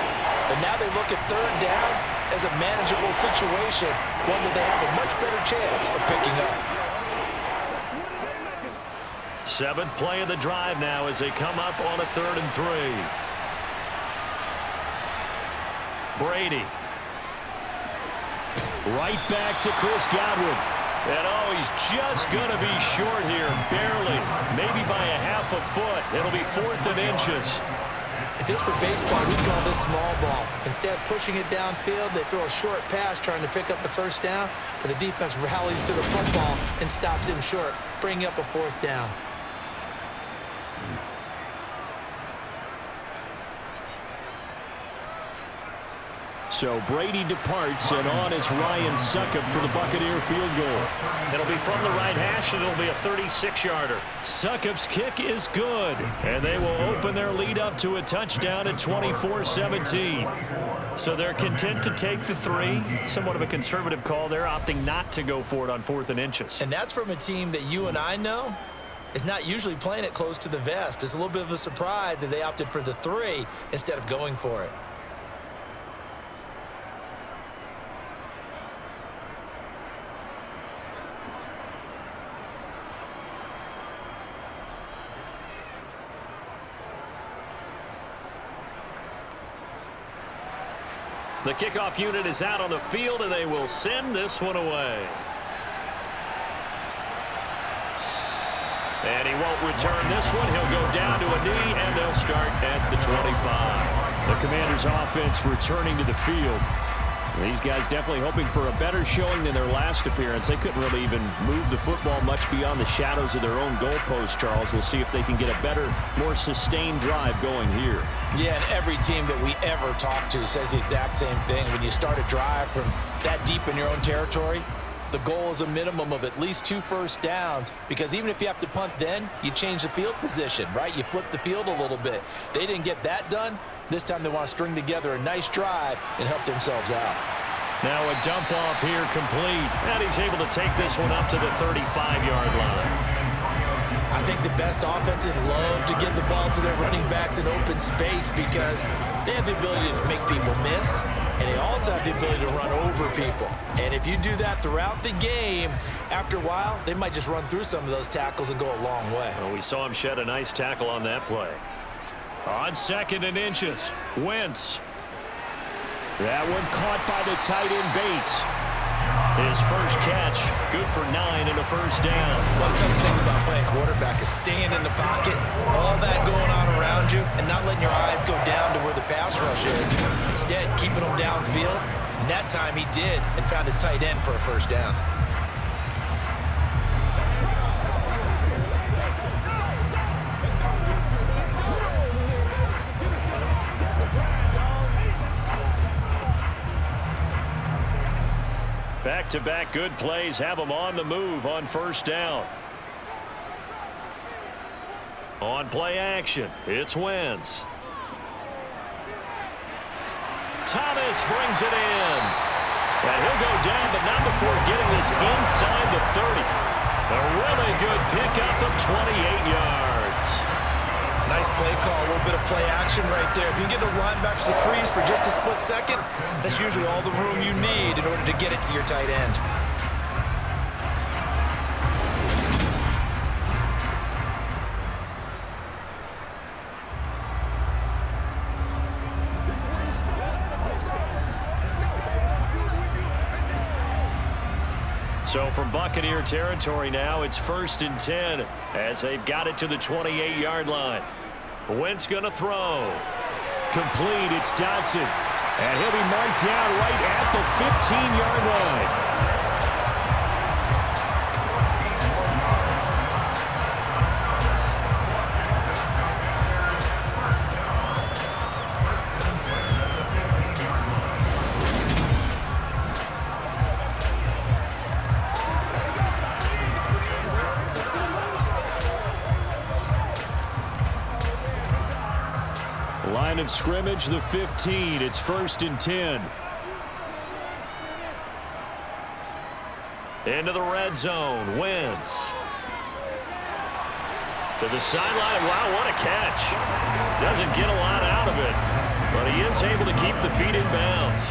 But now they look at third down as a manageable situation, one that they have a much better chance of picking up. Seventh play of the drive now as they come up on a 3rd and 3. Brady. Right back to Chris Godwin. And he's just going to be short here, barely, maybe by a half a foot. It'll be 4th and inches. If this were baseball, we'd call this small ball. Instead of pushing it downfield, they throw a short pass trying to pick up the first down, but the defense rallies to the football and stops him short, bringing up a 4th down. So Brady departs, and on it's Ryan Succop for the Buccaneer field goal. It'll be from the right hash, and it'll be a 36-yarder. Succop's kick is good, and they will open their lead up to a touchdown at 24-17. So they're content to take the 3. Somewhat of a conservative call there, opting not to go for it on 4th and inches. And that's from a team that you and I know is not usually playing it close to the vest. It's a little bit of a surprise that they opted for the 3 instead of going for it. The kickoff unit is out on the field, and they will send this one away. And he won't return this one. He'll go down to a knee, and they'll start at the 25. The Commanders' offense returning to the field. These guys definitely hoping for a better showing than their last appearance. They couldn't really even move the football much beyond the shadows of their own goalpost, Charles. We'll see if they can get a better, more sustained drive going here. Yeah, and every team that we ever talk to says the exact same thing. When you start a drive from that deep in your own territory, the goal is a minimum of at least 2 first downs, because even if you have to punt then, you change the field position, right? You flip the field a little bit. They didn't get that done. This time they want to string together a nice drive and help themselves out. Now a dump off here complete, and he's able to take this one up to the 35-yard line. I think the best offenses love to get the ball to their running backs in open space because they have the ability to make people miss, and they also have the ability to run over people. And if you do that throughout the game, after a while, they might just run through some of those tackles and go a long way. Well, we saw him shed a nice tackle on that play. On 2nd and inches, Wentz. That one caught by the tight end Bates. His first catch, good for 9 and a first down. One of the toughest things about playing quarterback is staying in the pocket, all that going on around you, and not letting your eyes go down to where the pass rush is. Instead, keeping them downfield. And that time he did and found his tight end for a first down. Back-to-back good plays have them on the move on first down. On play action, it's Wentz. Thomas brings it in. And he'll go down, but not before getting this inside the 30. A really good pickup of 28 yards. Nice play call, a little bit of play action right there. If you can get those linebackers to freeze for just a split second, that's usually all the room you need in order to get it to your tight end. So from Buccaneer territory now, it's 1st and 10 as they've got it to the 28-yard line. Wentz going to throw. Complete, it's Dodson. And he'll be marked down right at the 15-yard line. of scrimmage, the 15. It's 1st and 10. Into the red zone. Wentz. To the sideline. Wow, what a catch. Doesn't get a lot out of it, but he is able to keep the feet in bounds.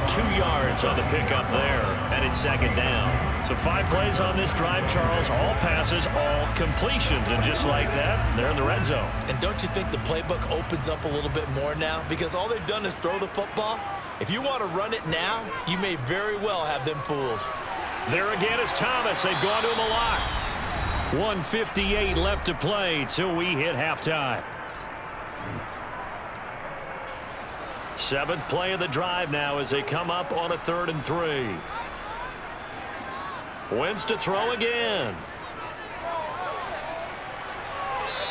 2 yards on the pickup there, and it's 2nd down. So 5 plays on this drive, Charles. All passes, all completions, and just like that, they're in the red zone. And don't you think the playbook opens up a little bit more now? Because all they've done is throw the football. If you want to run it now, you may very well have them fooled. There again is Thomas. They've gone to him a lot. 1:58 left to play till we hit halftime. 7th play of the drive now as they come up on a 3rd and 3. Wentz to throw again.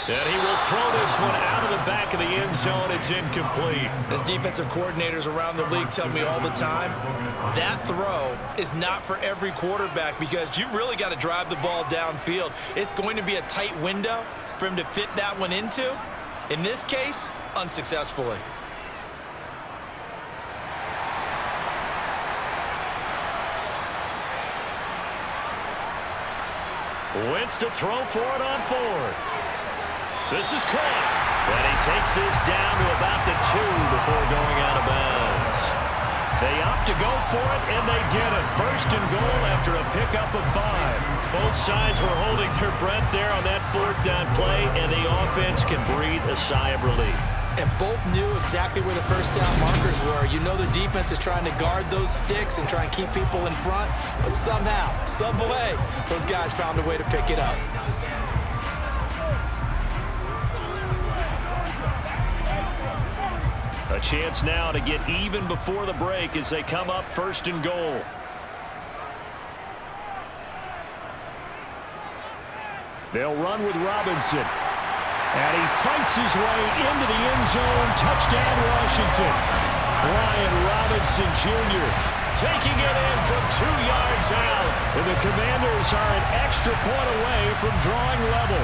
And he will throw this one out of the back of the end zone. It's incomplete. As defensive coordinators around the league tell me all the time, that throw is not for every quarterback because you've really got to drive the ball downfield. It's going to be a tight window for him to fit that one into. In this case, unsuccessfully. Wentz to throw for it on 4th. This is caught. And he takes this down to about the 2 before going out of bounds. They opt to go for it, and they get it. 1st and goal after a pickup of 5. Both sides were holding their breath there on that 4th down play, and the offense can breathe a sigh of relief. And both knew exactly where the 1st down markers were. You know the defense is trying to guard those sticks and try and keep people in front, but somehow, some way, those guys found a way to pick it up. A chance now to get even before the break as they come up 1st and goal. They'll run with Robinson. And he fights his way into the end zone. Touchdown, Washington. Brian Robinson Jr. taking it in from 2 yards out. And the Commanders are an extra point away from drawing level.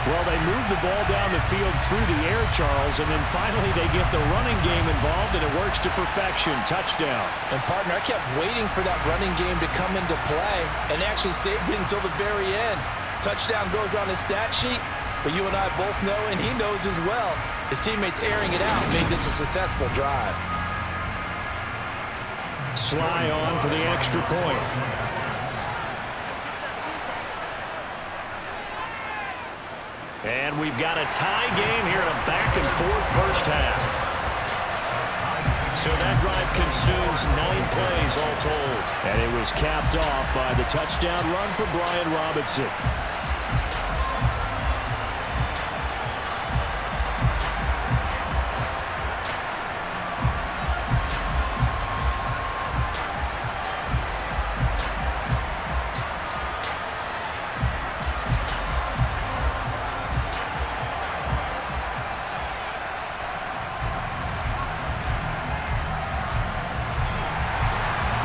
Well, they move the ball down the field through the air, Charles, and then finally they get the running game involved, and it works to perfection. Touchdown. And, partner, I kept waiting for that running game to come into play and actually saved it until the very end. Touchdown goes on his stat sheet, but you and I both know, and he knows as well, his teammates airing it out made this a successful drive. Sly on for the extra point. And we've got a tie game here in a back-and-forth first half. So that drive consumes 9 plays all told. And it was capped off by the touchdown run for Brian Robinson.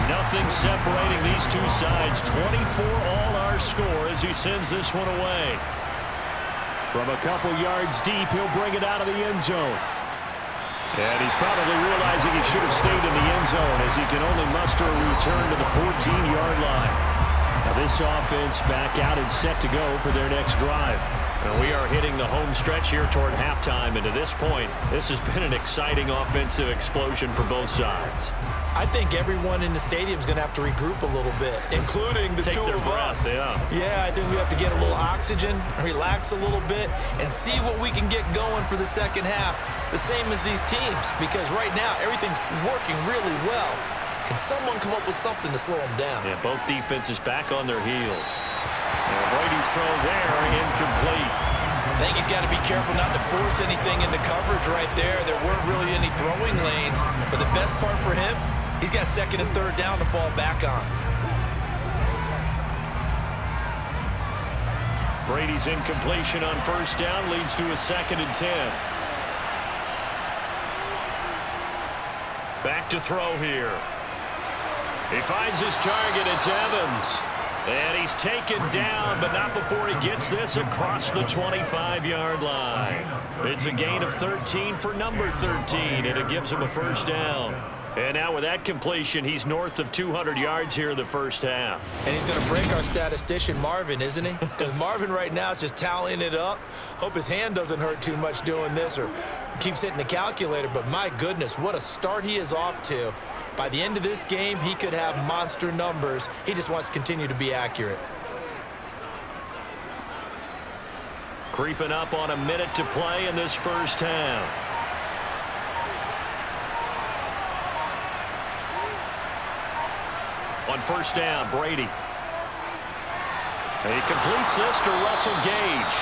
Nothing separating these two sides. 24 all our score as he sends this one away. From a couple yards deep, he'll bring it out of the end zone. And he's probably realizing he should have stayed in the end zone as he can only muster a return to the 14-yard line. Now this offense back out and set to go for their next drive. And we are hitting the home stretch here toward halftime, and to this point, this has been an exciting offensive explosion for both sides. I think everyone in the stadium is going to have to regroup a little bit, including the two of us. Yeah, I think we have to get a little oxygen, relax a little bit, and see what we can get going for the second half. The same as these teams, because right now everything's working really well. Can someone come up with something to slow them down? Yeah, both defenses back on their heels. And Brady's throw there, incomplete. I think he's got to be careful not to force anything into coverage right there. There weren't really any throwing lanes, but the best part for him, he's got 2nd and 3rd down to fall back on. Brady's incompletion on 1st down leads to a 2nd and 10. Back to throw here. He finds his target. It's Evans. And he's taken down, but not before he gets this across the 25-yard line. It's a gain of 13 for number 13, and it gives him a first down. And now with that completion, he's north of 200 yards here in the first half. And he's going to break our statistician Marvin, isn't he? Because Marvin right now is just tallying it up. Hope his hand doesn't hurt too much doing this or keeps hitting the calculator. But my goodness, what a start he is off to. By the end of this game, he could have monster numbers. He just wants to continue to be accurate. Creeping up on a minute to play in this first half. On first down, Brady. He completes this to Russell Gage.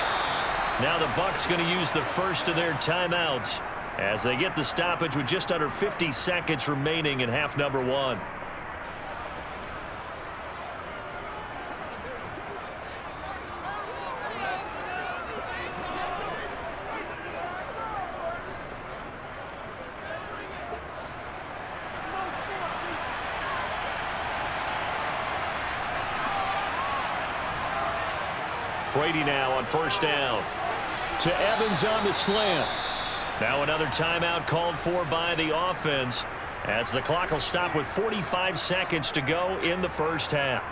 Now the Bucs going to use the first of their timeouts as they get the stoppage with just under 50 seconds remaining in half number one. Brady now on first down. To Evans on the slant. Now another timeout called for by the offense as the clock will stop with 45 seconds to go in the first half.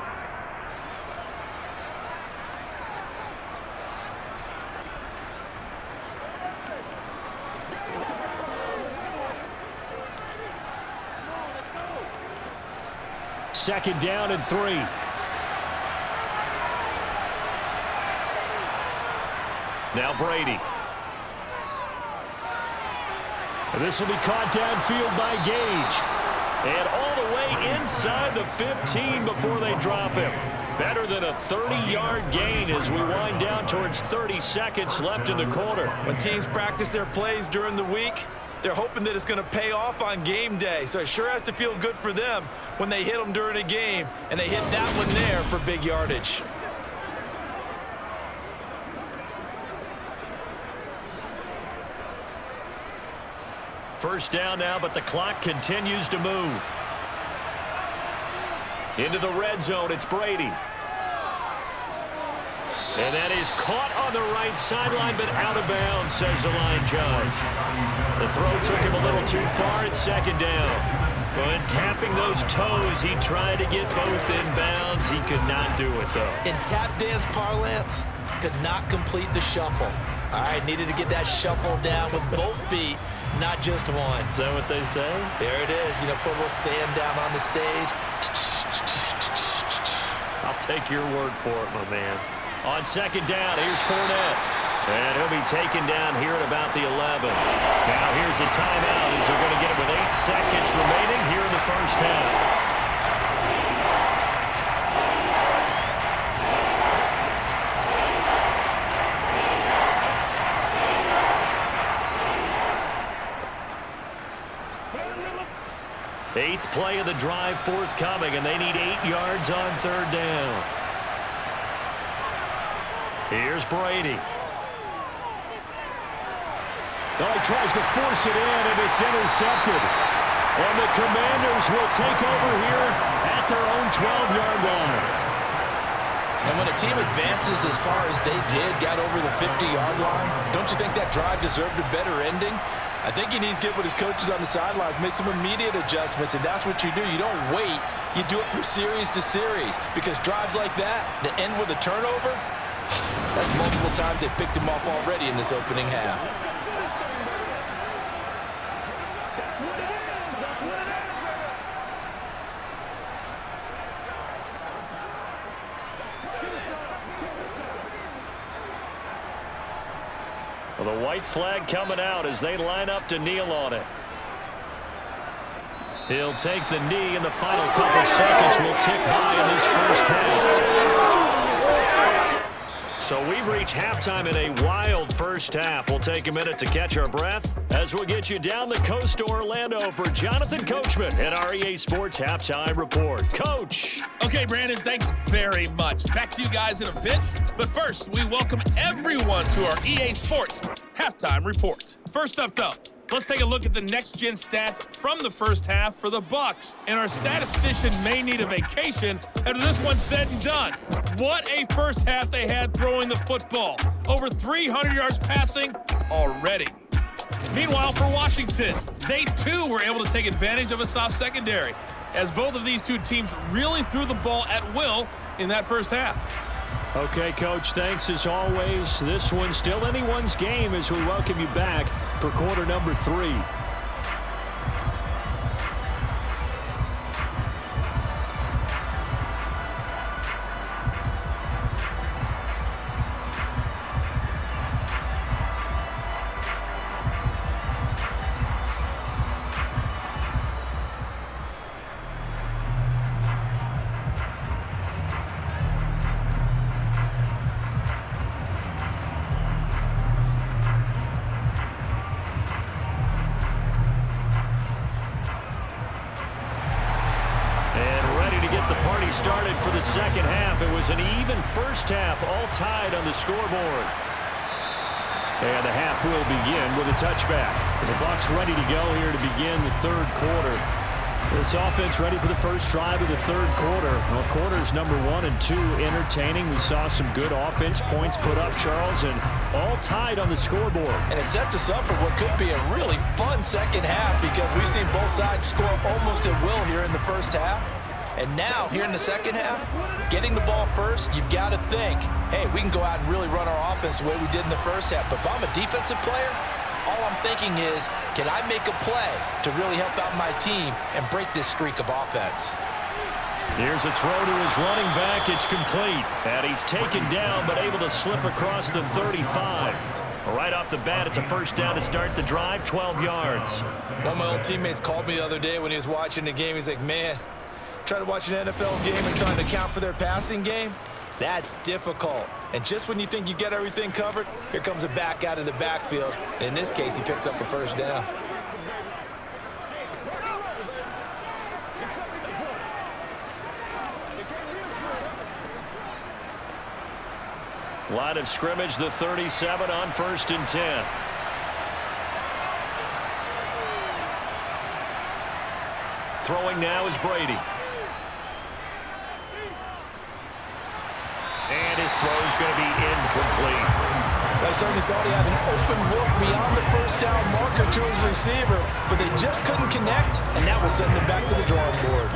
Second down and 3. Now Brady. And this will be caught downfield by Gage. And all the way inside the 15 before they drop him. Better than a 30-yard gain as we wind down towards 30 seconds left in the quarter. When teams practice their plays during the week, they're hoping that it's going to pay off on game day. So it sure has to feel good for them when they hit them during a game. And they hit that one there for big yardage. First down now, but the clock continues to move. Into the red zone, it's Brady. And that is caught on the right sideline, but out of bounds, says the line judge. The throw took him a little too far at second down. But tapping those toes, he tried to get both in bounds. He could not do it, though. In tap dance parlance, could not complete the shuffle. All right, needed to get that shuffle down with both feet, not just one. Is that what they say? There it is. You know, put a little sand down on the stage. I'll take your word for it, my man. On second down, here's Fournette. And he'll be taken down here at about the 11. Now here's a timeout as they're going to get it with 8 seconds remaining here in the first half. Eighth play of the drive forthcoming, and they need 8 yards on third down. Here's Brady. Oh, he tries to force it in, and it's intercepted. And the Commanders will take over here at their own 12-yard line. And when a team advances as far as they did, got over the 50-yard line, don't you think that drive deserved a better ending? I think he needs to get with his coaches on the sidelines, make some immediate adjustments, and that's what you do. You don't wait. You do it from series to series, because drives like that end with a turnover, that's multiple times they picked him off already in this opening half. Well, the white flag coming out as they line up to kneel on it. He'll take the knee, and the final couple seconds will tick by in this first half. So we've reached halftime in a wild first half. We'll take a minute to catch our breath as we'll get you down the coast to Orlando for Jonathan Coachman and our EA Sports Halftime Report. Coach. Okay, Brandon, thanks very much. Back to you guys in a bit. But first, we welcome everyone to our EA Sports Halftime Report. First up, though, Let's take a look at the next-gen stats from the first half for the Bucs. And our statistician may need a vacation after this one's said and done. What a first half they had throwing the football. Over 300 yards passing already. Meanwhile, for Washington, they too were able to take advantage of a soft secondary, as both of these two teams really threw the ball at will in that first half. Okay, Coach, thanks as always. This one's still anyone's game as we welcome you back for quarter number 3. Started for the second half. It was an even first half, all tied on the scoreboard. And the half will begin with a touchback. The Bucs ready to go here to begin the third quarter. This offense ready for the first drive of the third quarter. Well, quarters number 1 and 2 entertaining. We saw some good offense points put up, Charles, and all tied on the scoreboard. And it sets us up for what could be a really fun second half, because we've seen both sides score almost at will here in the first half. And now, here in the second half, getting the ball first, you've got to think, hey, we can go out and really run our offense the way we did in the first half. But if I'm a defensive player, all I'm thinking is, can I make a play to really help out my team and break this streak of offense? Here's a throw to his running back. It's complete. And he's taken down, but able to slip across the 35. Right off the bat, it's a first down to start the drive, 12 yards. One of my old teammates called me the other day when he was watching the game. He's like, man, trying to watch an NFL game and trying to account for their passing game, that's difficult. And just when you think you get everything covered, here comes a back out of the backfield. And in this case, he picks up a first down. Line of scrimmage, the 37 on 1st and 10. Throwing now is Brady. And his throw is going to be incomplete. I certainly thought he had an open look beyond the first down marker to his receiver, but they just couldn't connect, and that will send them back to the drawing board.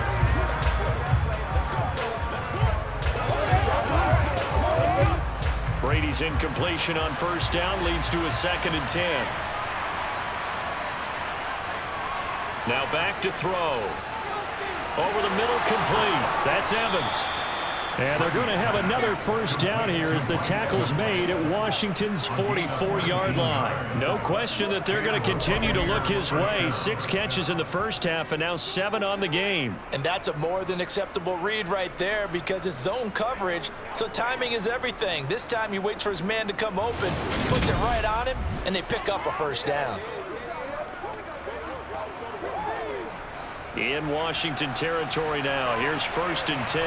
Brady's incompletion on first down leads to a 2nd and 10. Now back to throw. Over the middle, complete. That's Evans. And they're going to have another first down here as the tackle's made at Washington's 44-yard line. No question that they're going to continue to look his way. 6 catches in the first half and now 7 on the game. And that's a more than acceptable read right there, because it's zone coverage, so timing is everything. This time he waits for his man to come open, puts it right on him, and they pick up a first down. In Washington territory now. Here's 1st and 10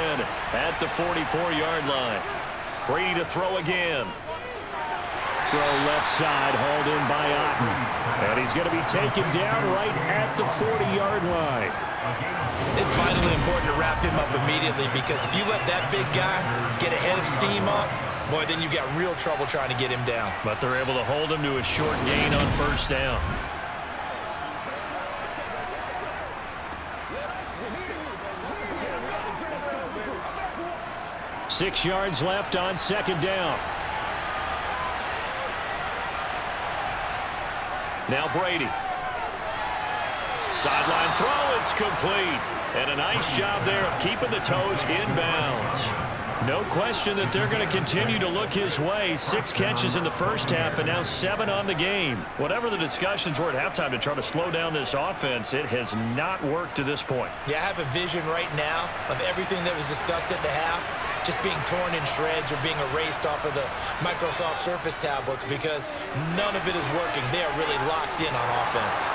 at the 44-yard line. Brady to throw again. Throw left side, hauled in by Otten. And he's going to be taken down right at the 40-yard line. It's vitally important to wrap him up immediately, because if you let that big guy get ahead of steam up, boy, then you got real trouble trying to get him down. But they're able to hold him to a short gain on first down. Six yards left on second down. Now Brady. Sideline throw, it's complete. And a nice job there of keeping the toes inbounds. No question that they're going to continue to look his way. 6 catches in the first half and now 7 on the game. Whatever the discussions were at halftime to try to slow down this offense, it has not worked to this point. Yeah, I have a vision right now of everything that was discussed at the half just being torn in shreds or being erased off of the Microsoft Surface tablets, because none of it is working. They are really locked in on offense.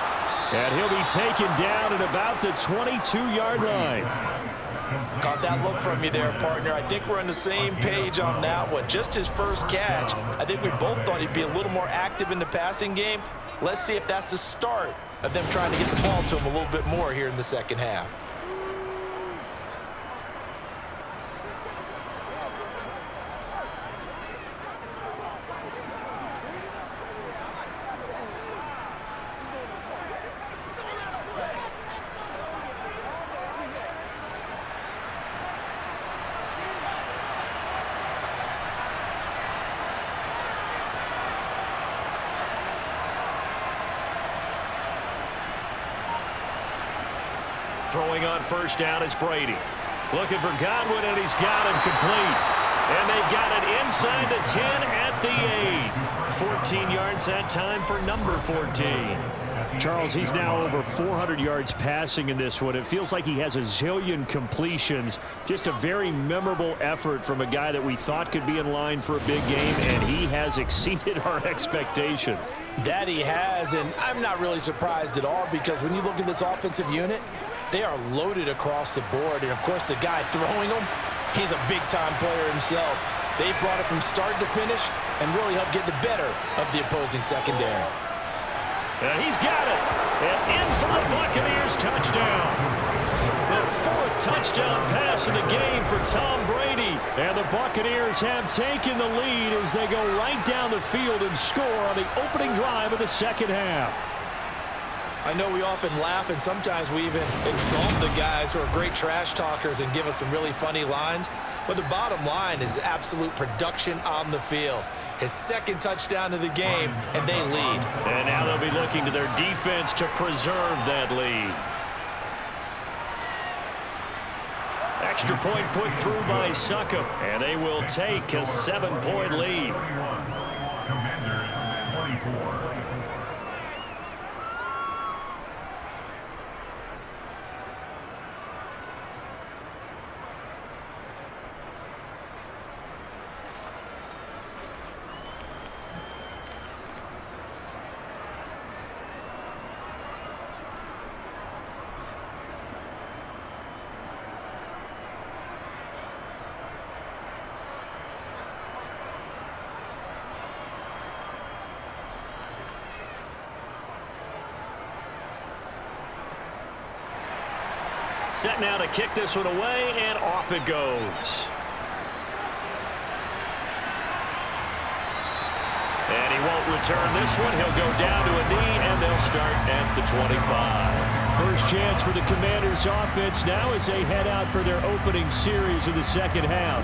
And he'll be taken down at about the 22-yard line. Caught that look from you there, partner. I think we're on the same page on that one. Just his first catch. I think we both thought he'd be a little more active in the passing game. Let's see if that's the start of them trying to get the ball to him a little bit more here in the second half. Throwing on first down is Brady. Looking for Godwin, and he's got him complete. And they've got it inside the 10 at the 8. 14 yards that time for number 14. Charles, he's now over 400 yards passing in this one. It feels like he has a zillion completions. Just a very memorable effort from a guy that we thought could be in line for a big game, and he has exceeded our expectations. That he has, and I'm not really surprised at all, because when you look at this offensive unit, they are loaded across the board. And, of course, the guy throwing them, he's a big-time player himself. They brought it from start to finish and really helped get the better of the opposing secondary. And he's got it. And in for the Buccaneers touchdown. The 4th touchdown pass of the game for Tom Brady. And the Buccaneers have taken the lead as they go right down the field and score on the opening drive of the second half. I know we often laugh, and sometimes we even exalt the guys who are great trash talkers and give us some really funny lines. But the bottom line is absolute production on the field. His 2nd touchdown of the game, and they lead. And now they'll be looking to their defense to preserve that lead. Extra point put through by Succop, and they will take a 7-point lead. Commanders 24. Set now to kick this one away, and off it goes. And he won't return this one. He'll go down to a knee, and they'll start at the 25. First chance for the Commanders' offense now as they head out for their opening series of the second half.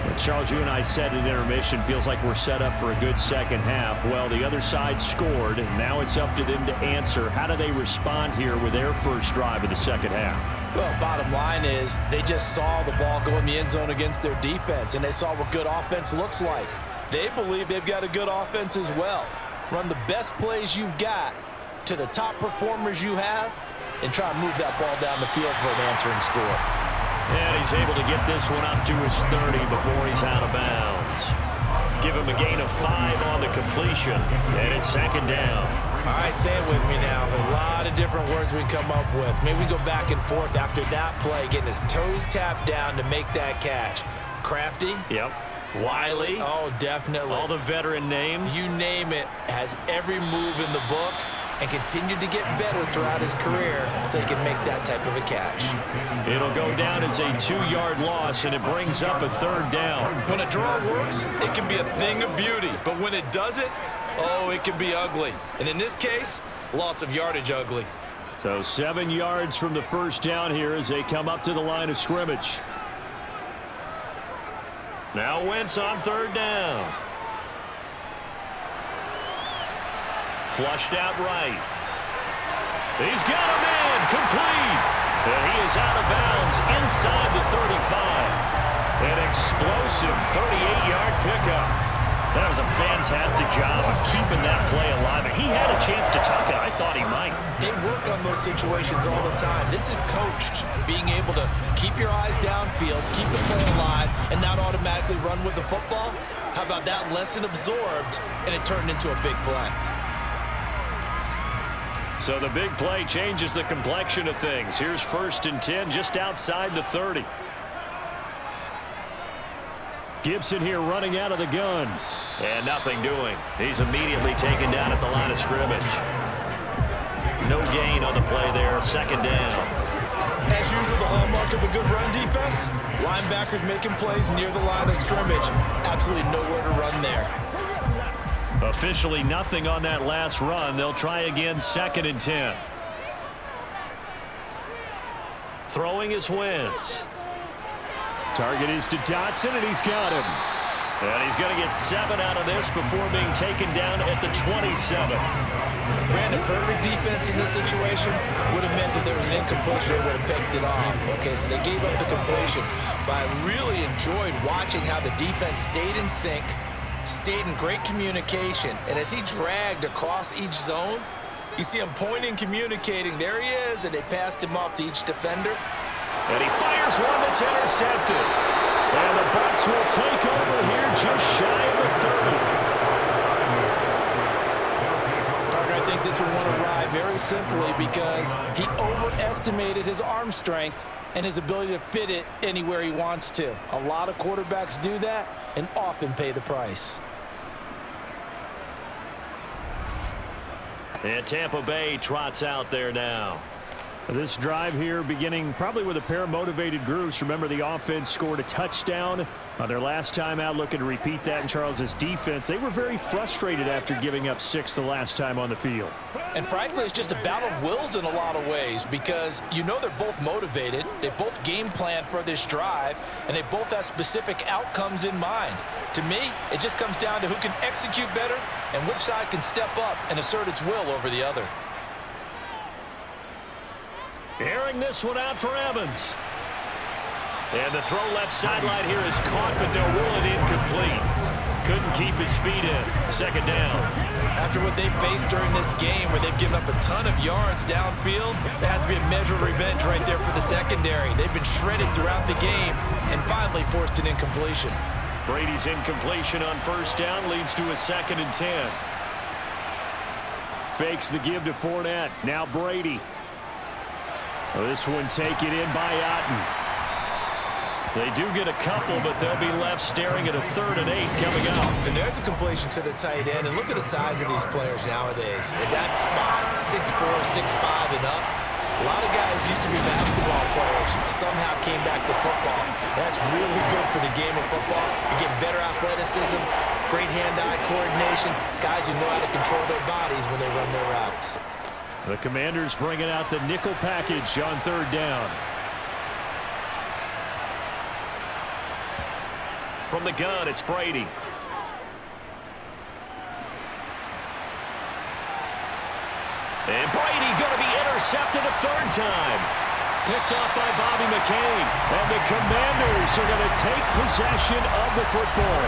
But Charles, you and I said at intermission, feels like we're set up for a good second half. Well, the other side scored, and now it's up to them to answer. How do they respond here with their first drive of the second half? Well, bottom line is they just saw the ball go in the end zone against their defense, and they saw what good offense looks like. They believe they've got a good offense as well. Run the best plays you've got to the top performers you have, and try and move that ball down the field for an answering score. And he's able to get this one up to his 30 before he's out of bounds. Give him a gain of 5 on the completion, and it's second down. All right, say it with me now. There's a lot of different words we come up with. Maybe we go back and forth after that play, getting his toes tapped down to make that catch. Crafty? Yep. Wiley? Oh, definitely. All the veteran names? You name it. Has every move in the book and continued to get better throughout his career so he can make that type of a catch. It'll go down as a 2-yard loss, and it brings up a 3rd down. When a draw works, it can be a thing of beauty. But when it doesn't, oh, it can be ugly. And in this case, loss of yardage ugly. So 7 yards from the first down here as they come up to the line of scrimmage. Now Wentz on 3rd down. Flushed out right. He's got a man complete. And he is out of bounds inside the 35. An explosive 38-yard pickup. That was a fantastic job of keeping that play alive. And he had a chance to tuck it. I thought he might. They work on those situations all the time. This is coached, being able to keep your eyes downfield, keep the play alive, and not automatically run with the football. How about that lesson absorbed, and it turned into a big play? So the big play changes the complexion of things. Here's 1st and 10 just outside the 30. Gibson here running out of the gun. And nothing doing. He's immediately taken down at the line of scrimmage. No gain on the play there. Second down. As usual, the hallmark of a good run defense, linebackers making plays near the line of scrimmage. Absolutely nowhere to run there. Officially nothing on that last run. They'll try again, 2nd and 10. Throwing is Wentz. Target is to Dotson, and he's got him. And he's going to get 7 out of this before being taken down at the 27. Brandon, perfect defense in this situation would have meant that there was an incompletion. They would have picked it off. Okay, so they gave up the completion. But I really enjoyed watching how the defense stayed in sync, stayed in great communication. And as he dragged across each zone, you see him pointing, communicating. There he is, and they passed him off to each defender. And he fires one that's intercepted. And the Bucs will take over here just shy of the 30. I think this one won't arrive very simply because he overestimated his arm strength and his ability to fit it anywhere he wants to. A lot of quarterbacks do that and often pay the price. And Tampa Bay trots out there now. This drive here beginning probably with a pair of motivated groups. Remember, the offense scored a touchdown on their last time out, looking to repeat that in Charles's defense. They were very frustrated after giving up 6 the last time on the field. And frankly, it's just a battle of wills in a lot of ways because you know they're both motivated. They both game plan for this drive, and they both have specific outcomes in mind. To me, it just comes down to who can execute better and which side can step up and assert its will over the other. Airing this one out for Evans. And the throw left sideline here is caught, but they'll rule it incomplete. Couldn't keep his feet in. 2nd down. After what they faced during this game where they've given up a ton of yards downfield, there has to be a measure of revenge right there for the secondary. They've been shredded throughout the game and finally forced an incompletion. Brady's incompletion on 1st down leads to a 2nd and 10. Fakes the give to Fournette. Now Brady. This one taken in by Otten. They do get a couple, but they'll be left staring at a 3rd and 8 coming up. And there's a completion to the tight end. And look at the size of these players nowadays. At that spot, 6'4", 6'5", and up. A lot of guys used to be basketball players, somehow came back to football. That's really good for the game of football. You get better athleticism, great hand-eye coordination, guys who know how to control their bodies when they run their routes. The Commanders bringing out the nickel package on 3rd down. From the gun, it's Brady. And Brady going to be intercepted a 3rd time. Picked off by Bobby McCain. And the Commanders are going to take possession of the football.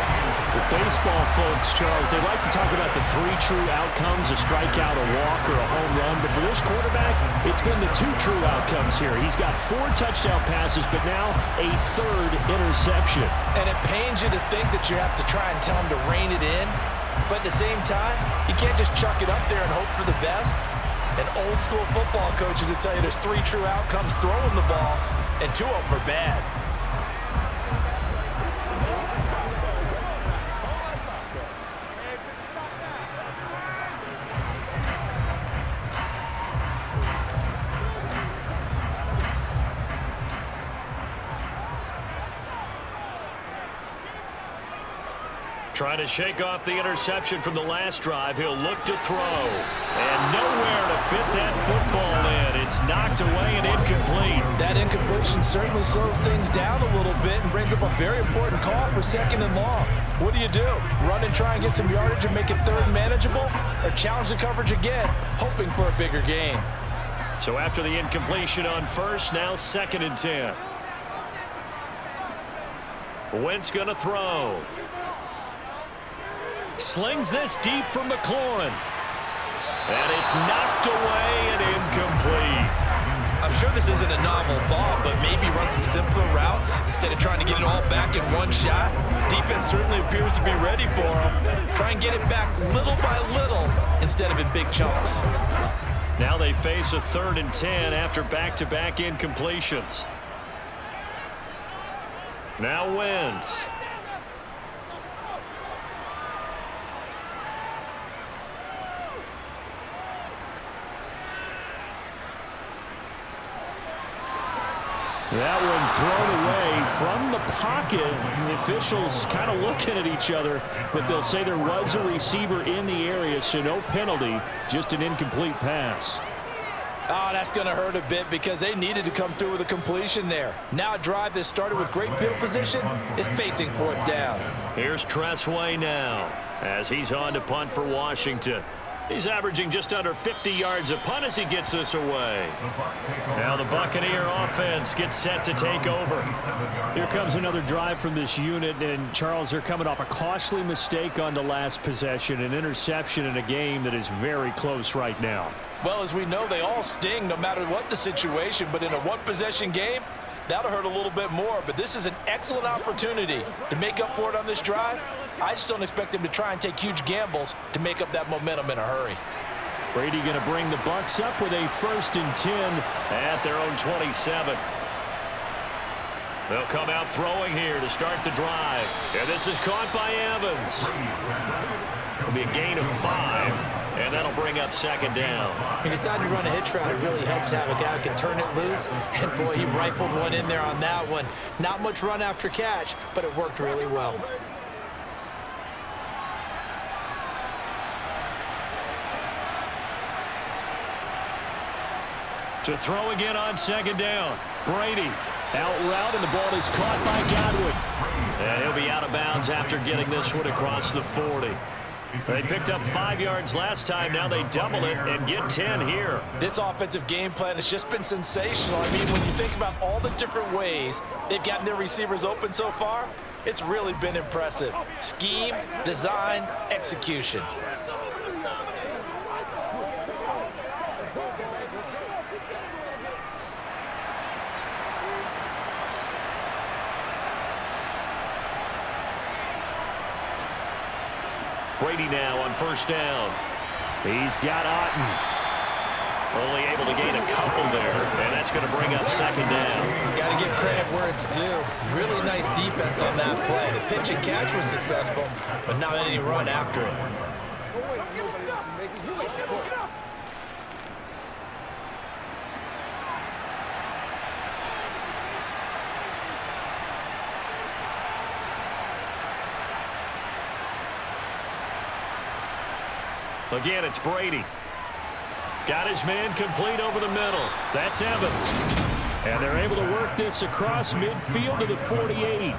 With baseball folks, Charles, they like to talk about the 3 true outcomes, a strikeout, a walk, or a home run. But for this quarterback, it's been the 2 true outcomes here. He's got 4 touchdown passes, but now a 3rd interception. And it pains you to think that you have to try and tell him to rein it in. But at the same time, you can't just chuck it up there and hope for the best. And old school football coaches will tell you there's 3 true outcomes throwing the ball, and 2 of them are bad. Trying to shake off the interception from the last drive. He'll look to throw. And nowhere to fit that football in. It's knocked away and incomplete. That incompletion certainly slows things down a little bit and brings up a very important call for 2nd and long. What do? Run and try and get some yardage and make it 3rd manageable? Or challenge the coverage again, hoping for a bigger gain? So after the incompletion on 1st, now 2nd and 10. Wentz going to throw. Slings this deep from McLaurin. And it's knocked away and incomplete. I'm sure this isn't a novel thought, but maybe run some simpler routes instead of trying to get it all back in one shot. Defense certainly appears to be ready for him. Try and get it back little by little instead of in big chunks. Now they face a 3rd and 10 after back-to-back incompletions. Now Wentz. That one thrown away from the pocket. The officials kind of looking at each other, but they'll say there was a receiver in the area, so no penalty, just an incomplete pass. Oh, that's going to hurt a bit because they needed to come through with a completion there. Now a drive that started with great field position is facing 4th down. Here's Tressway now as he's on to punt for Washington. He's averaging just under 50 yards a punt as he gets this away. Now the Buccaneer offense gets set to take over. Here comes another drive from this unit, and Charles, they're coming off a costly mistake on the last possession, an interception in a game that is very close right now. Well, as we know, they all sting no matter what the situation, but in a one-possession game, that'll hurt a little bit more. But this is an excellent opportunity to make up for it on this drive. I just don't expect them to try and take huge gambles to make up that momentum in a hurry. Brady going to bring the Bucs up with a 1st and 10 at their own 27. They'll come out throwing here to start the drive. And this is caught by Evans. It'll be a gain of 5. And that'll bring up 2nd down. He decided to run a hitch route. It really helps to have a guy who can turn it loose. And, boy, he rifled one in there on that one. Not much run after catch, but it worked really well. To throw again on 2nd down. Brady out route, and the ball is caught by Godwin. And he'll be out of bounds after getting this one across the 40. They picked up 5 yards last time. Now they double it and get 10 here. This offensive game plan has just been sensational. I mean, when you think about all the different ways they've gotten their receivers open so far, it's really been impressive. Scheme, design, execution. Brady now on 1st down. He's got Otten. Only able to gain a couple there, and that's going to bring up 2nd down. Got to give credit where it's due. Really nice defense on that play. The pitch and catch was successful, but not any run after it. Again, it's Brady. Got his man complete over the middle. That's Evans. And they're able to work this across midfield to the 48.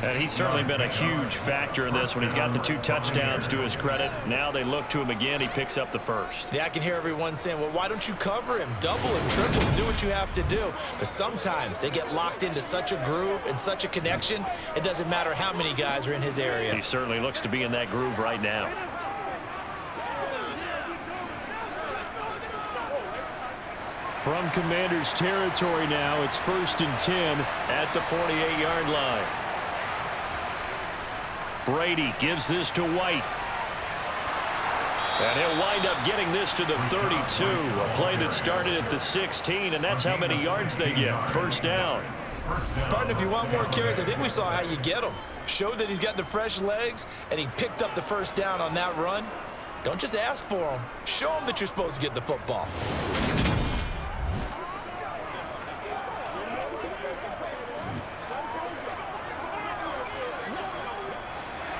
And he's certainly been a huge factor in this when he's got the 2 touchdowns to his credit. Now they look to him again. He picks up the 1st. Yeah, I can hear everyone saying, well, why don't you cover him? Double him, triple him, do what you have to do. But sometimes they get locked into such a groove and such a connection, it doesn't matter how many guys are in his area. He certainly looks to be in that groove right now. From Commanders territory now, it's 1st and 10 at the 48-yard line. Brady gives this to White. And he'll wind up getting this to the 32. A play that started at the 16, and that's how many yards they get. 1st down. Partner, if you want more carries, I think we saw how you get them. Showed that he's got the fresh legs, and he picked up the 1st down on that run. Don't just ask for them. Show them that you're supposed to get the football.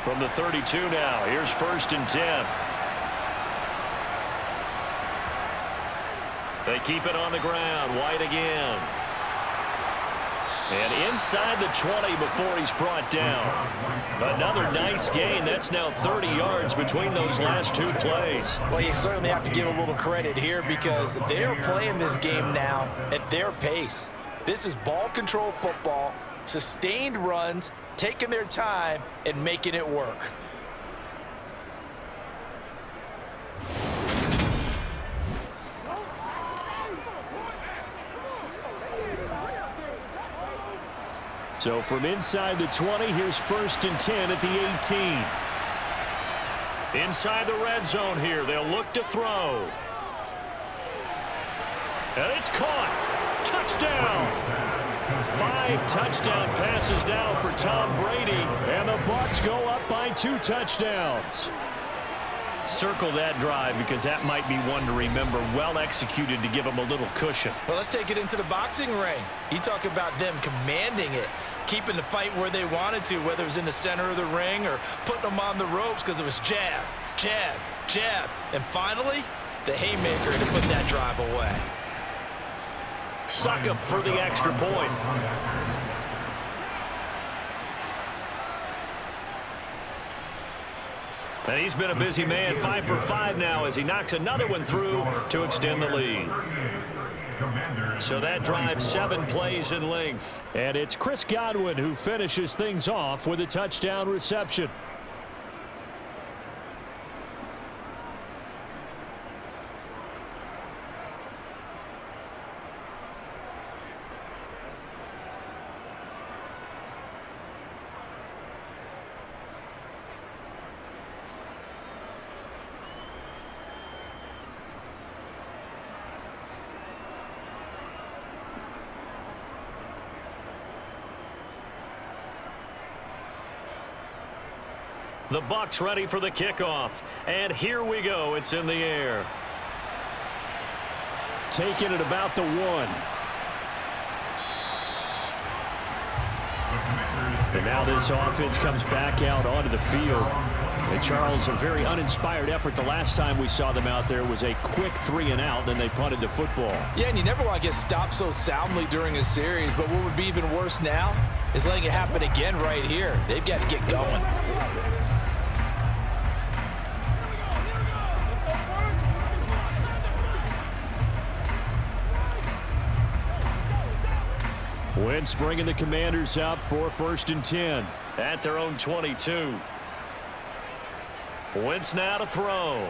From the 32 now, here's 1st and 10. They keep it on the ground. White again. And inside the 20 before he's brought down. Another nice gain. That's now 30 yards between those last 2 plays. Well, you certainly have to give a little credit here because they're playing this game now at their pace. This is ball control football, sustained runs, taking their time and making it work. So from inside the 20, here's 1st and 10 at the 18. Inside the red zone here, they'll look to throw. And it's caught. Touchdown. 5 touchdown passes now for Tom Brady, and the Bucs go up by 2 touchdowns. Circle that drive because that might be one to remember. Well executed to give them a little cushion. Well, let's take it into the boxing ring. You talk about them commanding it, keeping the fight where they wanted to, whether it was in the center of the ring or putting them on the ropes because it was jab, jab, jab. And finally, the haymaker to put that drive away. Suck up for the extra point. And he's been a busy man, 5 for 5 now as he knocks another one through to extend the lead. So that drive 7 plays in length. And it's Chris Godwin who finishes things off with a touchdown reception. The Bucs ready for the kickoff. And here we go. It's in the air. Taking it about the 1. And now this offense comes back out onto the field. And Charles, a very uninspired effort. The last time we saw them out there was a quick 3 and out, then they punted the football. Yeah, and you never want to get stopped so soundly during a series, but what would be even worse now is letting it happen again right here. They've got to get going. Wentz bringing the Commanders up for 1st and 10. At their own 22. Wentz now to throw.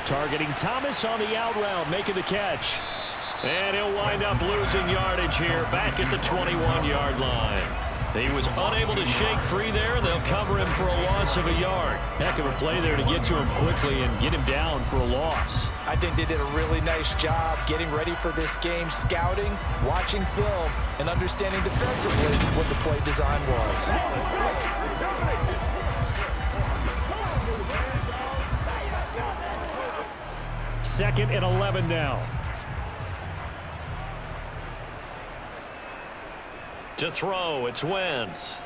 Targeting Thomas on the out route, making the catch. And he'll wind up losing yardage here back at the 21-yard line. He was unable to shake free there, and they'll cover him for a loss of a yard. Heck of a play there to get to him quickly and get him down for a loss. I think they did a really nice job getting ready for this game, scouting, watching film, and understanding defensively what the play design was. 2nd and 11 now. To throw, it's Wentz.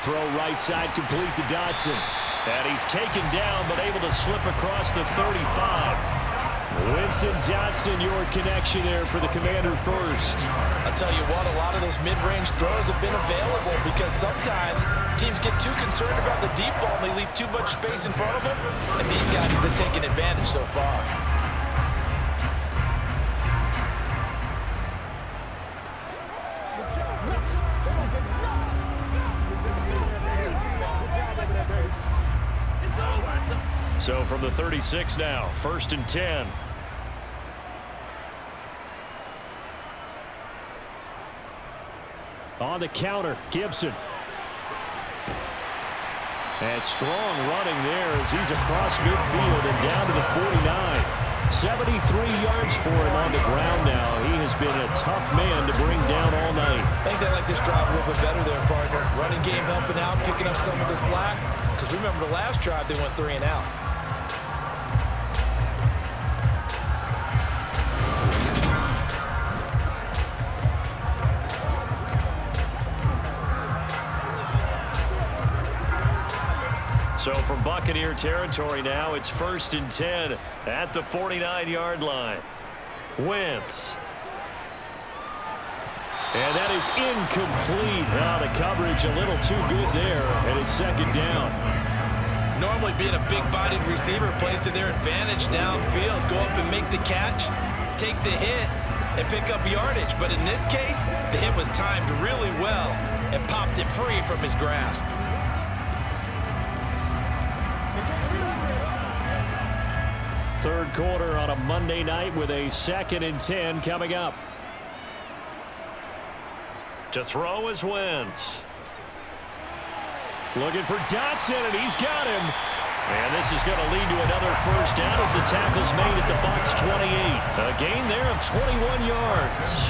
Throw right side complete to Dotson. And he's taken down but able to slip across the 35. Wentz and Dotson, your connection there for the Commander first. I'll tell you what, a lot of those mid-range throws have been available because sometimes teams get too concerned about the deep ball and they leave too much space in front of them. And these guys have been taking advantage so far. So from the 36 now, 1st and 10. On the counter, Gibson. And strong running there as he's across midfield and down to the 49. 73 yards for him on the ground now. He has been a tough man to bring down all night. I think they like this drive a little bit better there, partner. Running game helping out, picking up some of the slack. Because remember the last drive, they went 3 and out. So from Buccaneer territory now, it's 1st and 10 at the 49-yard line. Wentz. And that is incomplete. The coverage a little too good there, and it's 2nd down. Normally being a big-bodied receiver plays to their advantage downfield. Go up and make the catch, take the hit, and pick up yardage. But in this case, the hit was timed really well and popped it free from his grasp. Third quarter on a Monday night with a 2nd and 10 coming up. To throw is Wentz. Looking for Dotson, and he's got him. And this is going to lead to another 1st down as the tackle's made at the Bucs 28. A gain there of 21 yards.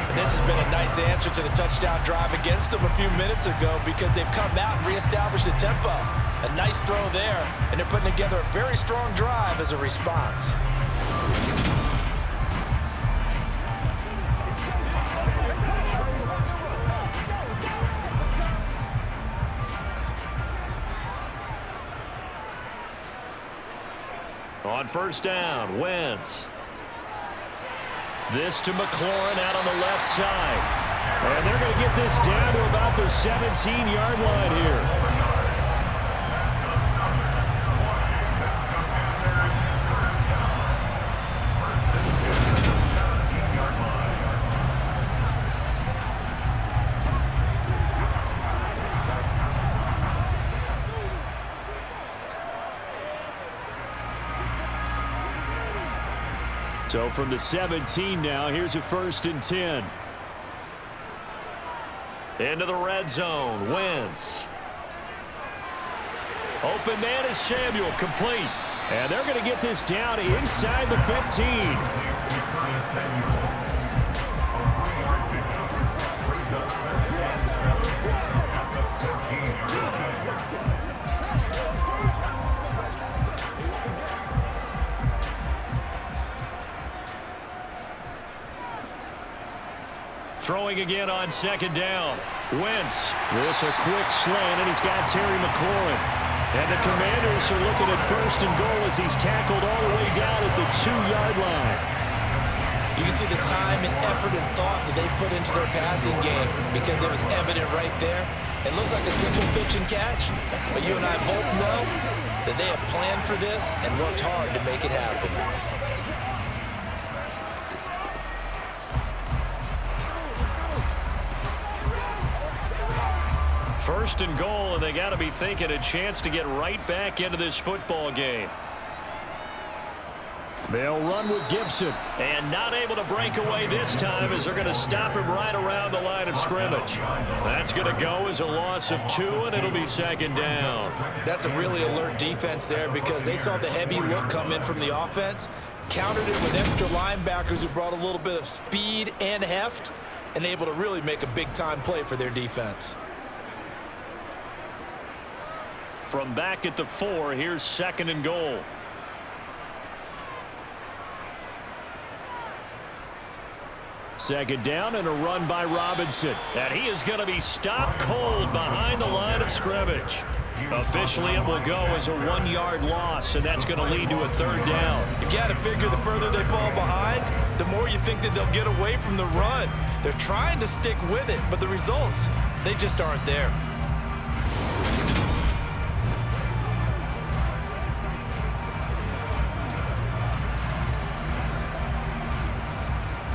And this has been a nice answer to the touchdown drive against them a few minutes ago because they've come out and reestablished the tempo. A nice throw there, and they're putting together a very strong drive as a response. On first down, Wentz. This to McLaurin out on the left side. And they're going to get this down to about the 17-yard line here. So from the 17 now, here's a 1st and 10. Into the red zone, Wentz. Open man is Samuel, complete. And they're going to get this down inside the 15. Throwing again on second down. Wentz. This a quick slant, and he's got Terry McLaurin. And the Commanders are looking at 1st and goal as he's tackled all the way down at the 2-yard line. You can see the time and effort and thought that they put into their passing game because it was evident right there. It looks like a simple pitch and catch, but you and I both know that they have planned for this and worked hard to make it happen. First and goal, and they got to be thinking a chance to get right back into this football game. They'll run with Gibson. And not able to break away this time as they're going to stop him right around the line of scrimmage. That's going to go as a loss of 2, and it'll be 2nd down. That's a really alert defense there because they saw the heavy look come in from the offense, countered it with extra linebackers who brought a little bit of speed and heft, and able to really make a big-time play for their defense. From back at the 4, here's 2nd and goal. Second down and a run by Robinson. And he is going to be stopped cold behind the line of scrimmage. Officially, it will go as a 1-yard loss, and that's going to lead to a 3rd down. You've got to figure the further they fall behind, the more you think that they'll get away from the run. They're trying to stick with it, but the results, they just aren't there.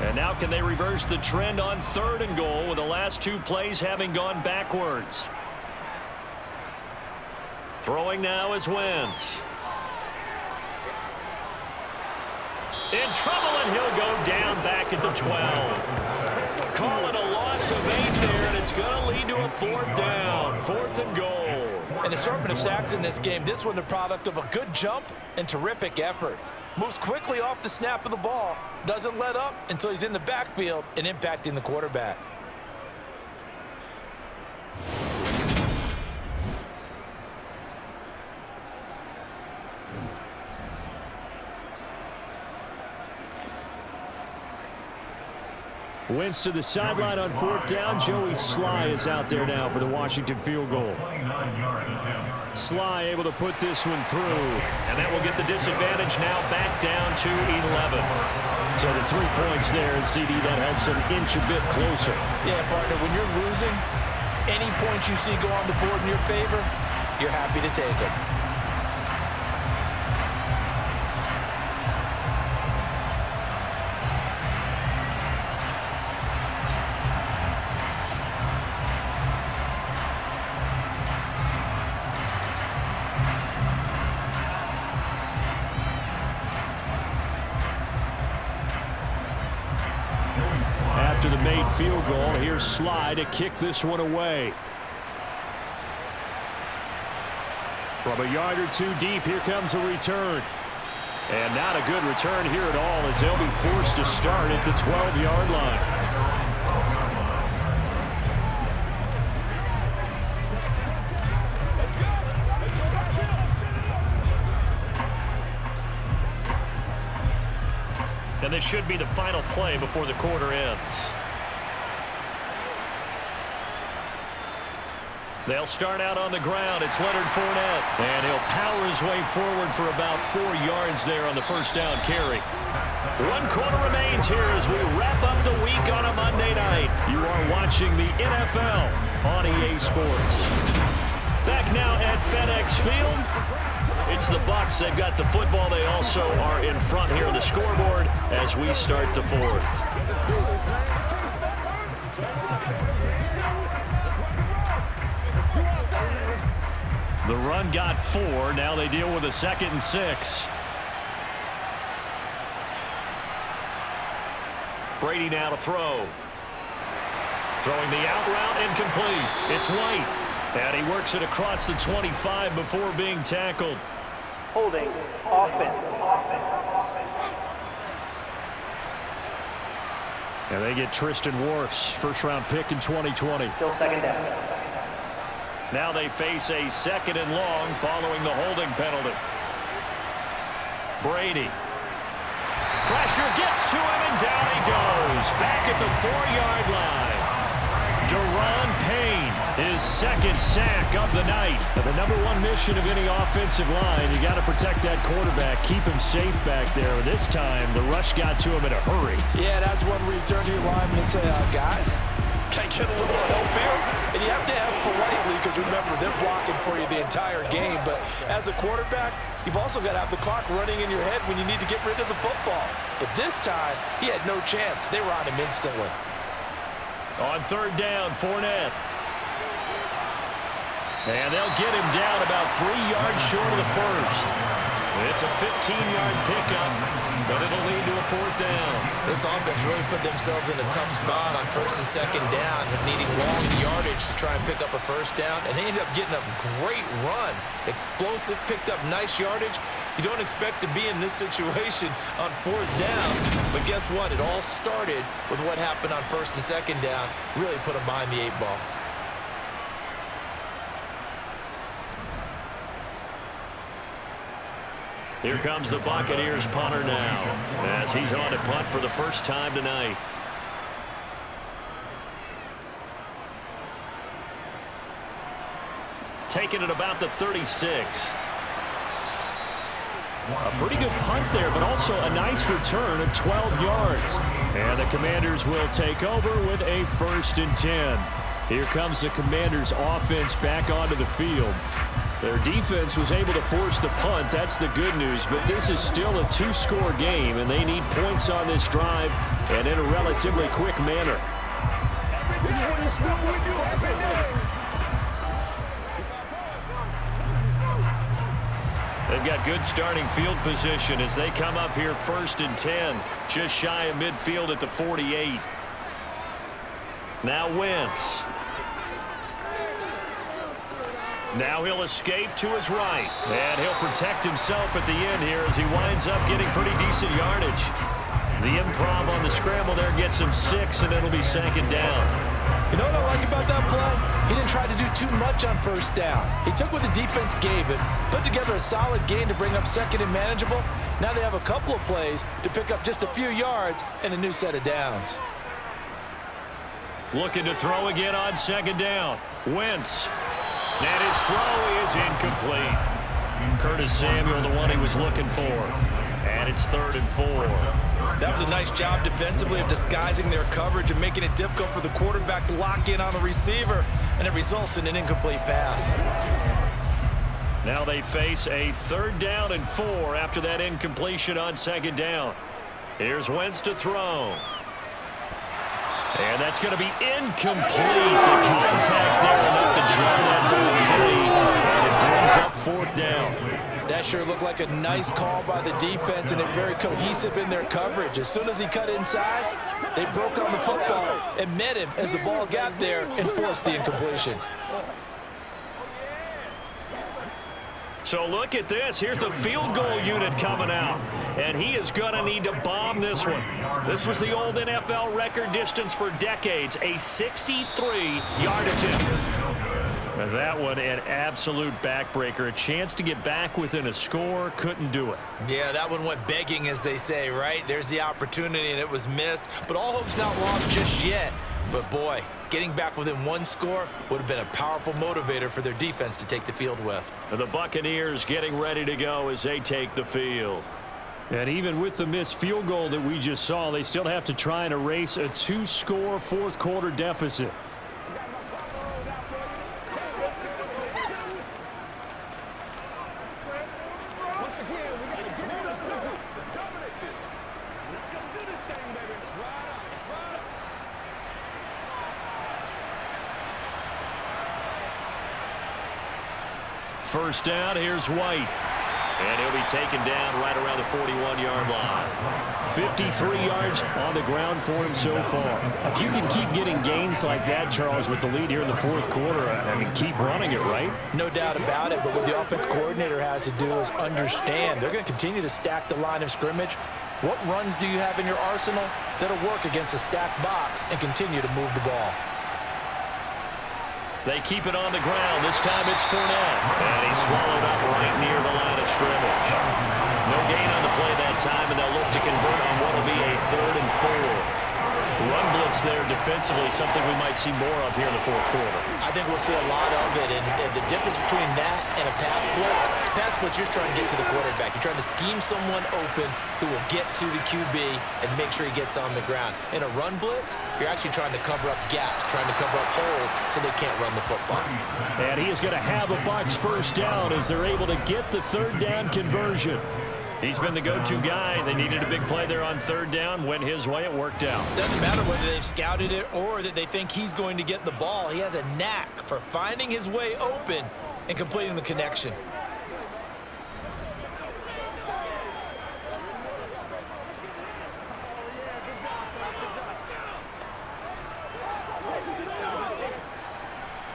And now can they reverse the trend on 3rd and goal with the last 2 plays having gone backwards? Throwing now is Wentz. In trouble, and he'll go down back at the 12. Call it a loss of 8 there, and it's going to lead to a 4th down. 4th and goal. An assortment of sacks in this game. This one the product of a good jump and terrific effort. Moves quickly off the snap of the ball. Doesn't let up until he's in the backfield and impacting the quarterback. Wentz to the sideline on 4th down. Joey Sly is out there now for the Washington field goal. Sly able to put this one through. And that will get the disadvantage now back down to 11. So the 3 points there, and CD, that helps them inch a bit closer. Yeah, partner, when you're losing, any points you see go on the board in your favor, you're happy to take it. After the made field goal, here's Sly to kick this one away. From a yard or 2 deep, here comes a return. And not a good return here at all as they'll be forced to start at the 12-yard line. And this should be the final play before the quarter ends. They'll start out on the ground. It's Leonard Fournette. And he'll power his way forward for about 4 yards there on the first down carry. 1 quarter remains here as we wrap up the week on a Monday night. You are watching the NFL on EA Sports. Back now at FedExField. It's the Bucs. They've got the football. They also are in front here on the scoreboard as we start the fourth. The run got 4. Now they deal with a 2nd and 6. Brady now to throw. Throwing the out route, incomplete. It's White. And he works it across the 25 before being tackled. Holding. Offense. And they get Tristan Wirfs, first-round pick in 2020. Still 2nd down. Now they face a 2nd and long following the holding penalty. Brady. Pressure gets to him, and down he goes. Back at the 4-yard line. Deron Payne, his 2nd sack of the night. And the #1 mission of any offensive line, you got to protect that quarterback, keep him safe back there. This time, the rush got to him in a hurry. Yeah, that's one where you turn to your lineman and say, guys, can I get a little help here? And you have to ask politely because, remember, they're blocking for you the entire game. But as a quarterback, you've also got to have the clock running in your head when you need to get rid of the football. But this time, he had no chance. They were on him instantly. On 3rd down, Fournette. And they'll get him down about 3 yards short of the first. It's a 15-yard pickup, but it'll lead to a 4th down. This offense really put themselves in a tough spot on 1st and 2nd down, needing long yardage to try and pick up a 1st down, and they ended up getting a great run. Explosive, picked up nice yardage. You don't expect to be in this situation on 4th down, but guess what? It all started with what happened on 1st and 2nd down. Really put them behind the 8 ball. Here comes the Buccaneers punter now as he's on to punt for the first time tonight. Taking it about the 36. A pretty good punt there, but also a nice return of 12 yards. And the Commanders will take over with a 1st and 10. Here comes the Commanders' offense back onto the field. Their defense was able to force the punt. That's the good news. But this is still a 2-score game, and they need points on this drive and in a relatively quick manner. They've got good starting field position as they come up here 1st and 10. Just shy of midfield at the 48. Now Wentz. Now he'll escape to his right. And he'll protect himself at the end here as he winds up getting pretty decent yardage. The improv on the scramble there gets him 6, and it'll be 2nd down. You know what I like about that play? He didn't try to do too much on 1st down. He took what the defense gave him, put together a solid gain to bring up 2nd and manageable. Now they have a couple of plays to pick up just a few yards and a new set of downs. Looking to throw again on 2nd down. Wentz. And his throw is incomplete. Curtis Samuel, the one he was looking for. And it's 3rd and 4. That was a nice job defensively of disguising their coverage and making it difficult for the quarterback to lock in on the receiver, and it results in an incomplete pass. Now they face a 3rd down and 4 after that incompletion on 2nd down. Here's Wentz to throw. And that's going to be incomplete. The contact there enough to draw that ball free. And it brings up 4th down. That sure looked like a nice call by the defense, and they're very cohesive in their coverage. As soon as he cut inside, they broke on the football and met him as the ball got there and forced the incompletion. So look at this. Here's the field goal unit coming out. And he is going to need to bomb this one. This was the old NFL record distance for decades, a 63-yard attempt. And that one an absolute backbreaker. A chance to get back within a score, couldn't do it. Yeah, that one went begging, as they say, right? There's the opportunity, and it was missed. But all hope's not lost just yet. But, boy, getting back within one score would have been a powerful motivator for their defense to take the field with. And the Buccaneers getting ready to go as they take the field. And even with the missed field goal that we just saw, they still have to try and erase a 2-score fourth-quarter deficit. First down, here's White. And he'll be taken down right around the 41-yard line. 53 yards on the ground for him so far. If you can keep getting gains like that, Charles, with the lead here in the fourth quarter, I mean, keep running it, right? No doubt about it, but what the offense coordinator has to do is understand. They're going to continue to stack the line of scrimmage. What runs do you have in your arsenal that'll work against a stacked box and continue to move the ball? They keep it on the ground. This time it's Fournette. And he's swallowed up right near the line of scrimmage. No gain on the play that time, and they'll look to convert on what will be a 3rd and 4. Run blitz there defensively, something we might see more of here in the fourth quarter. I think we'll see a lot of it, and the difference between that and a pass blitz, you're trying to get to the quarterback. You're trying to scheme someone open who will get to the QB and make sure he gets on the ground. In a run blitz, you're actually trying to cover up gaps, trying to cover up holes so they can't run the football. And he is going to have a Bucs first down as they're able to get the 3rd down conversion. He's been the go-to guy. They needed a big play there on 3rd down. Went his way. It worked out. Doesn't matter whether they've scouted it or that they think he's going to get the ball. He has a knack for finding his way open and completing the connection.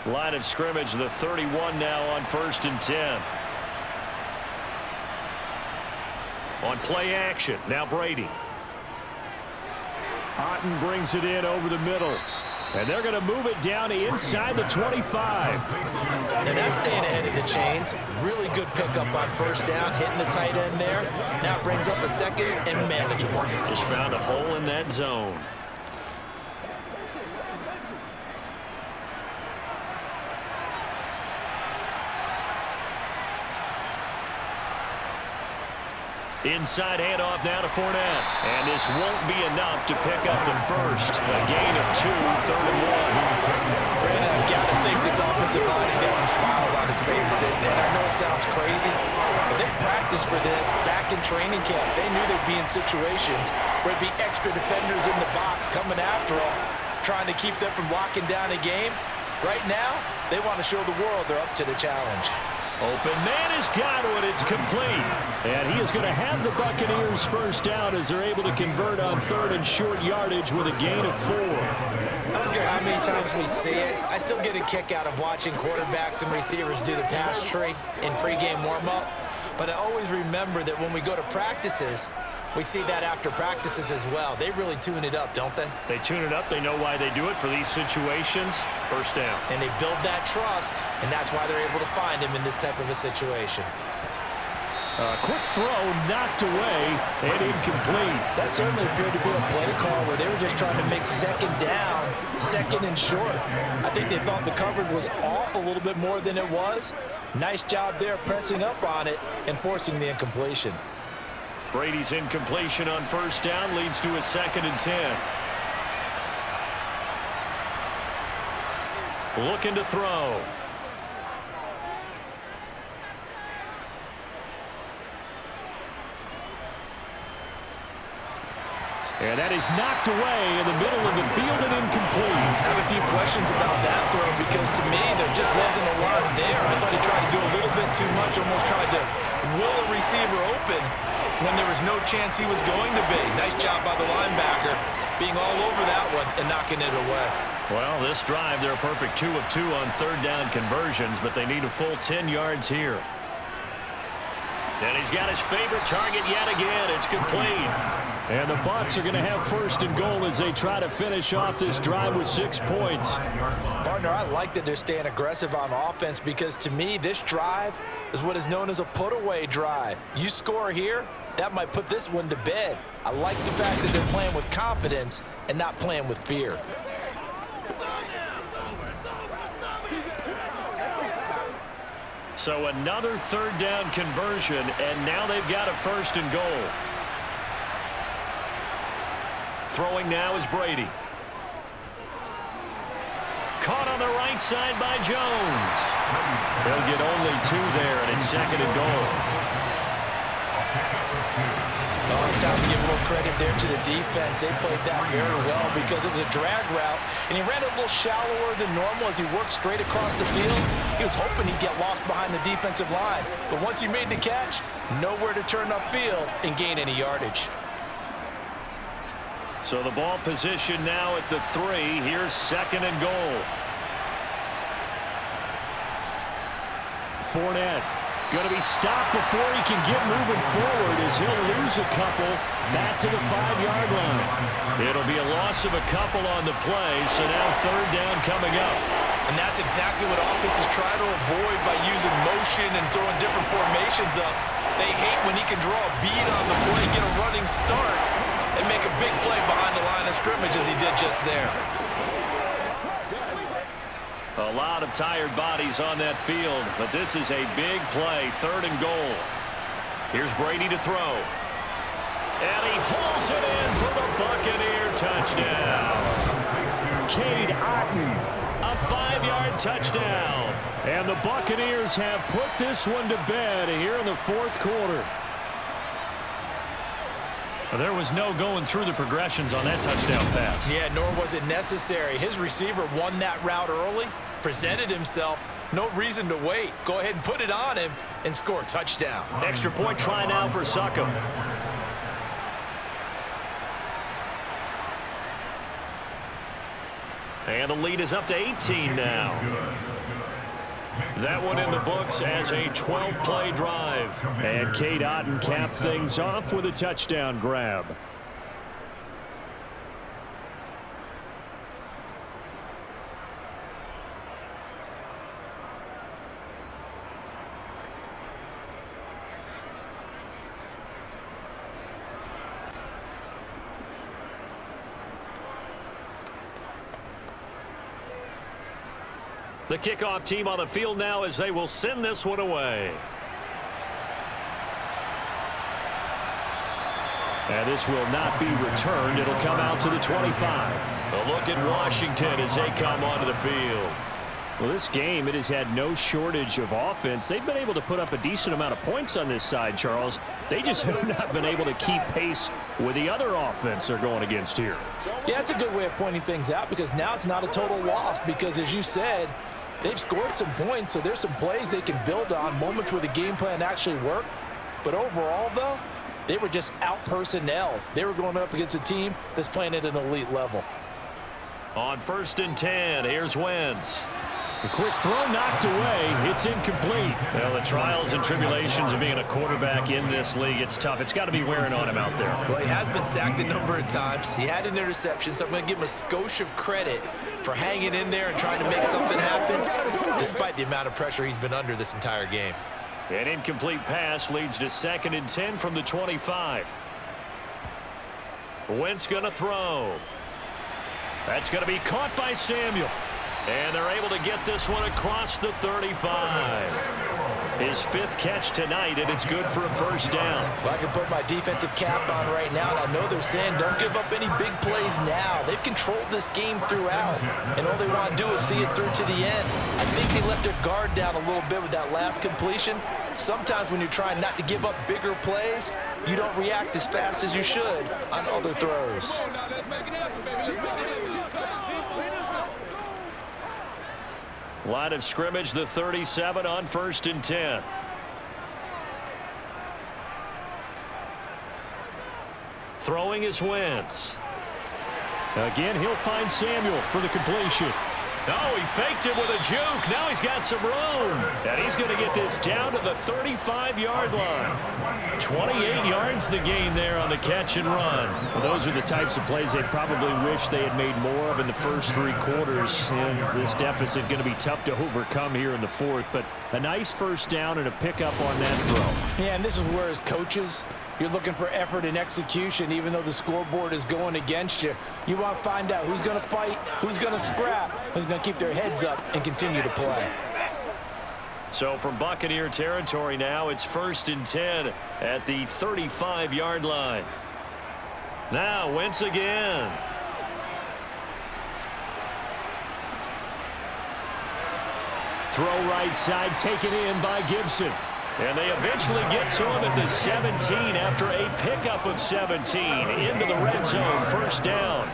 Line of scrimmage, the 31 now on 1st and 10. On play action, now Brady. Otten brings it in over the middle. And they're going to move it down to inside the 25. And that's staying ahead of the chains. Really good pickup on 1st down, hitting the tight end there. Now brings up a 2nd and manageable. Just found a hole in that zone. Inside handoff now to Fournette. And this won't be enough to pick up the first. A gain of 2, 3rd and 1. Brandon, I've got to think this offensive line has got some smiles on its faces. And I know it sounds crazy, but they practiced for this back in training camp. They knew they'd be in situations where it'd be extra defenders in the box coming after them, trying to keep them from locking down a game. Right now, they want to show the world they're up to the challenge. Open man has got one. It's complete. And he is going to have the Buccaneers first down as they're able to convert on 3rd and short yardage with a gain of 4. I don't care how many times we see it. I still get a kick out of watching quarterbacks and receivers do the pass tree in pregame warm-up. But I always remember that when we go to practices, we see that after practices as well. They really tune it up, don't they? They tune it up. They know why they do it for these situations. First down. And they build that trust, and that's why they're able to find him in this type of a situation. Quick throw knocked away and incomplete. That certainly appeared to be a play call where they were just trying to make 2nd down, 2nd and short. I think they thought the coverage was off a little bit more than it was. Nice job there pressing up on it and forcing the incompletion. Brady's incompletion on 1st down leads to a 2nd and 10. Looking to throw. And that is knocked away in the middle of the field and incomplete. I have a few questions about that throw because to me there just wasn't a lot there. I thought he tried to do a little bit too much, almost tried to will a receiver open when there was no chance he was going to be. Nice job by the linebacker being all over that one and knocking it away. Well, this drive, they're a perfect 2 of 2 on 3rd down conversions, but they need a full 10 yards here. And he's got his favorite target yet again. It's complete. And the Bucs are going to have first and goal as they try to finish off this drive with 6 points. Partner, I like that they're staying aggressive on offense because to me, this drive is what is known as a put-away drive. You score here, that might put this one to bed. I like the fact that they're playing with confidence and not playing with fear. So another third down conversion, and now they've got a first and goal. Throwing now is Brady. Caught on the right side by Jones. They'll get only 2 there, and it's second and goal. Oh, it's time to give a little credit there to the defense. They played that very well because it was a drag route, and he ran it a little shallower than normal as he worked straight across the field. He was hoping he'd get lost behind the defensive line, but once he made the catch, nowhere to turn upfield and gain any yardage. So the ball position now at the 3. Here's second and goal. Fournette going to be stopped before he can get moving forward as he'll lose a couple back to the 5-yard line. It'll be a loss of a couple on the play, so now third down coming up. And that's exactly what offenses try to avoid by using motion and throwing different formations up. They hate when he can draw a bead on the play, get a running start, and make a big play behind the line of scrimmage as he did just there. A lot of tired bodies on that field, but this is a big play, third and goal. Here's Brady to throw. And he hauls it in for the Buccaneer touchdown. Cade Otton, A 5-yard touchdown. and the Buccaneers have put this one to bed here in the 4th quarter. There was no going through the progressions on that touchdown pass. Yeah, nor was it necessary. His receiver won that route early, presented himself, no reason to wait. Go ahead and put it on him and score a touchdown. Extra point try now for Succop. And the lead is up to 18 now. That one in the books as a 12-play drive. And Cade Otton capped things off with a touchdown grab. The kickoff team on the field now as they will send this one away. And this will not be returned. It'll come out to the 25. A look at Washington as they come onto the field. Well, this game, it has had no shortage of offense. They've been able to put up a decent amount of points on this side, Charles. They just have not been able to keep pace with the other offense they're going against here. Yeah, it's a good way of pointing things out because now it's not a total loss because, as you said, they've scored some points, so there's some plays they can build on, moments where the game plan actually worked. But overall, though, they were just out-personnel. They were going up against a team that's playing at an elite level. On 1st and 10, here's Wentz. A quick throw knocked away. It's incomplete. Well, the trials and tribulations of being a quarterback in this league, it's tough. It's got to be wearing on him out there. Well, he has been sacked a number of times. He had an interception, so I'm going to give him a skosh of credit for hanging in there and trying to make something happen, despite the amount of pressure he's been under this entire game. An incomplete pass leads to 2nd and 10 from the 25. Wentz going to throw. That's going to be caught by Samuel. And they're able to get this one across the 35. His 5th catch tonight, and it's good for a first down. Well, I can put my defensive cap on right now, and I know they're saying don't give up any big plays now. They've controlled this game throughout, and all they want to do is see it through to the end. I think they let their guard down a little bit with that last completion. Sometimes when you're trying not to give up bigger plays, you don't react as fast as you should on other throws. Line of scrimmage, the 37 on 1st and 10. Throwing is Wentz. Again, he'll find Samuel for the completion. Oh, he faked it with a juke. Now he's got some room. And he's going to get this down to the 35-yard line. 28 yards the gain there on the catch and run. Well, those are the types of plays they probably wish they had made more of in the first 3 quarters. And this deficit going to be tough to overcome here in the fourth. But a nice first down and a pickup on that throw. Yeah, and this is where as coaches, you're looking for effort and execution, even though the scoreboard is going against you. You want to find out who's going to fight, who's going to scrap, who's going to keep their heads up and continue to play. So from Buccaneer territory now, it's 1st and 10 at the 35-yard line. Now Wentz again. Throw right side, taken in by Gibson. And they eventually get to him at the 17 after a pickup of 17 into the red zone. First down.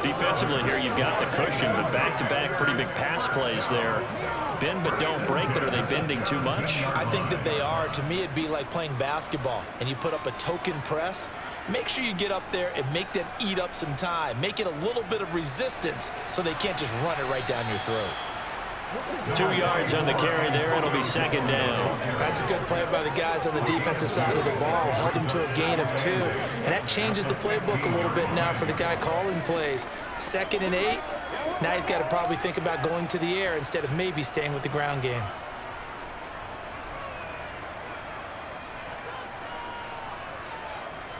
Defensively here, you've got the cushion, but back-to-back pretty big pass plays there. Bend but don't break, but are they bending too much? I think that they are. To me, it'd be like playing basketball, and you put up a token press. Make sure you get up there and make them eat up some time. Make it a little bit of resistance so they can't just run it right down your throat. 2 yards on the carry there. It'll be second down. That's a good play by the guys on the defensive side of the ball. Held them to a gain of 2. And that changes the playbook a little bit now for the guy calling plays. 2nd and 8. Now he's got to probably think about going to the air instead of maybe staying with the ground game.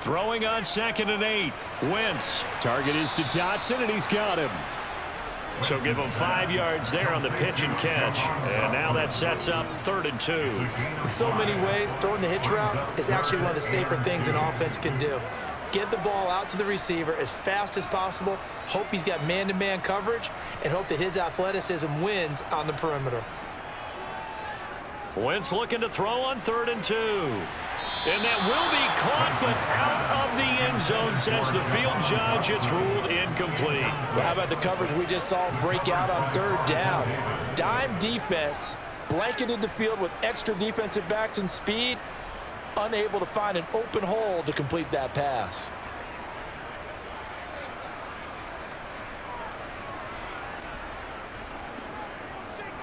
Throwing on 2nd and 8. Wentz. Target is to Dotson, and he's got him. So give him 5 yards there on the pitch and catch. And now that sets up 3rd and 2. In so many ways, throwing the hitch route is actually one of the safer things an offense can do. Get the ball out to the receiver as fast as possible, hope he's got man-to-man coverage, and hope that his athleticism wins on the perimeter. Wentz looking to throw on 3rd and 2. And that will be caught, but out of the end zone, says the field judge. It's ruled incomplete. Well, how about the coverage we just saw break out on 3rd down? Dime defense, blanketed the field with extra defensive backs and speed, unable to find an open hole to complete that pass.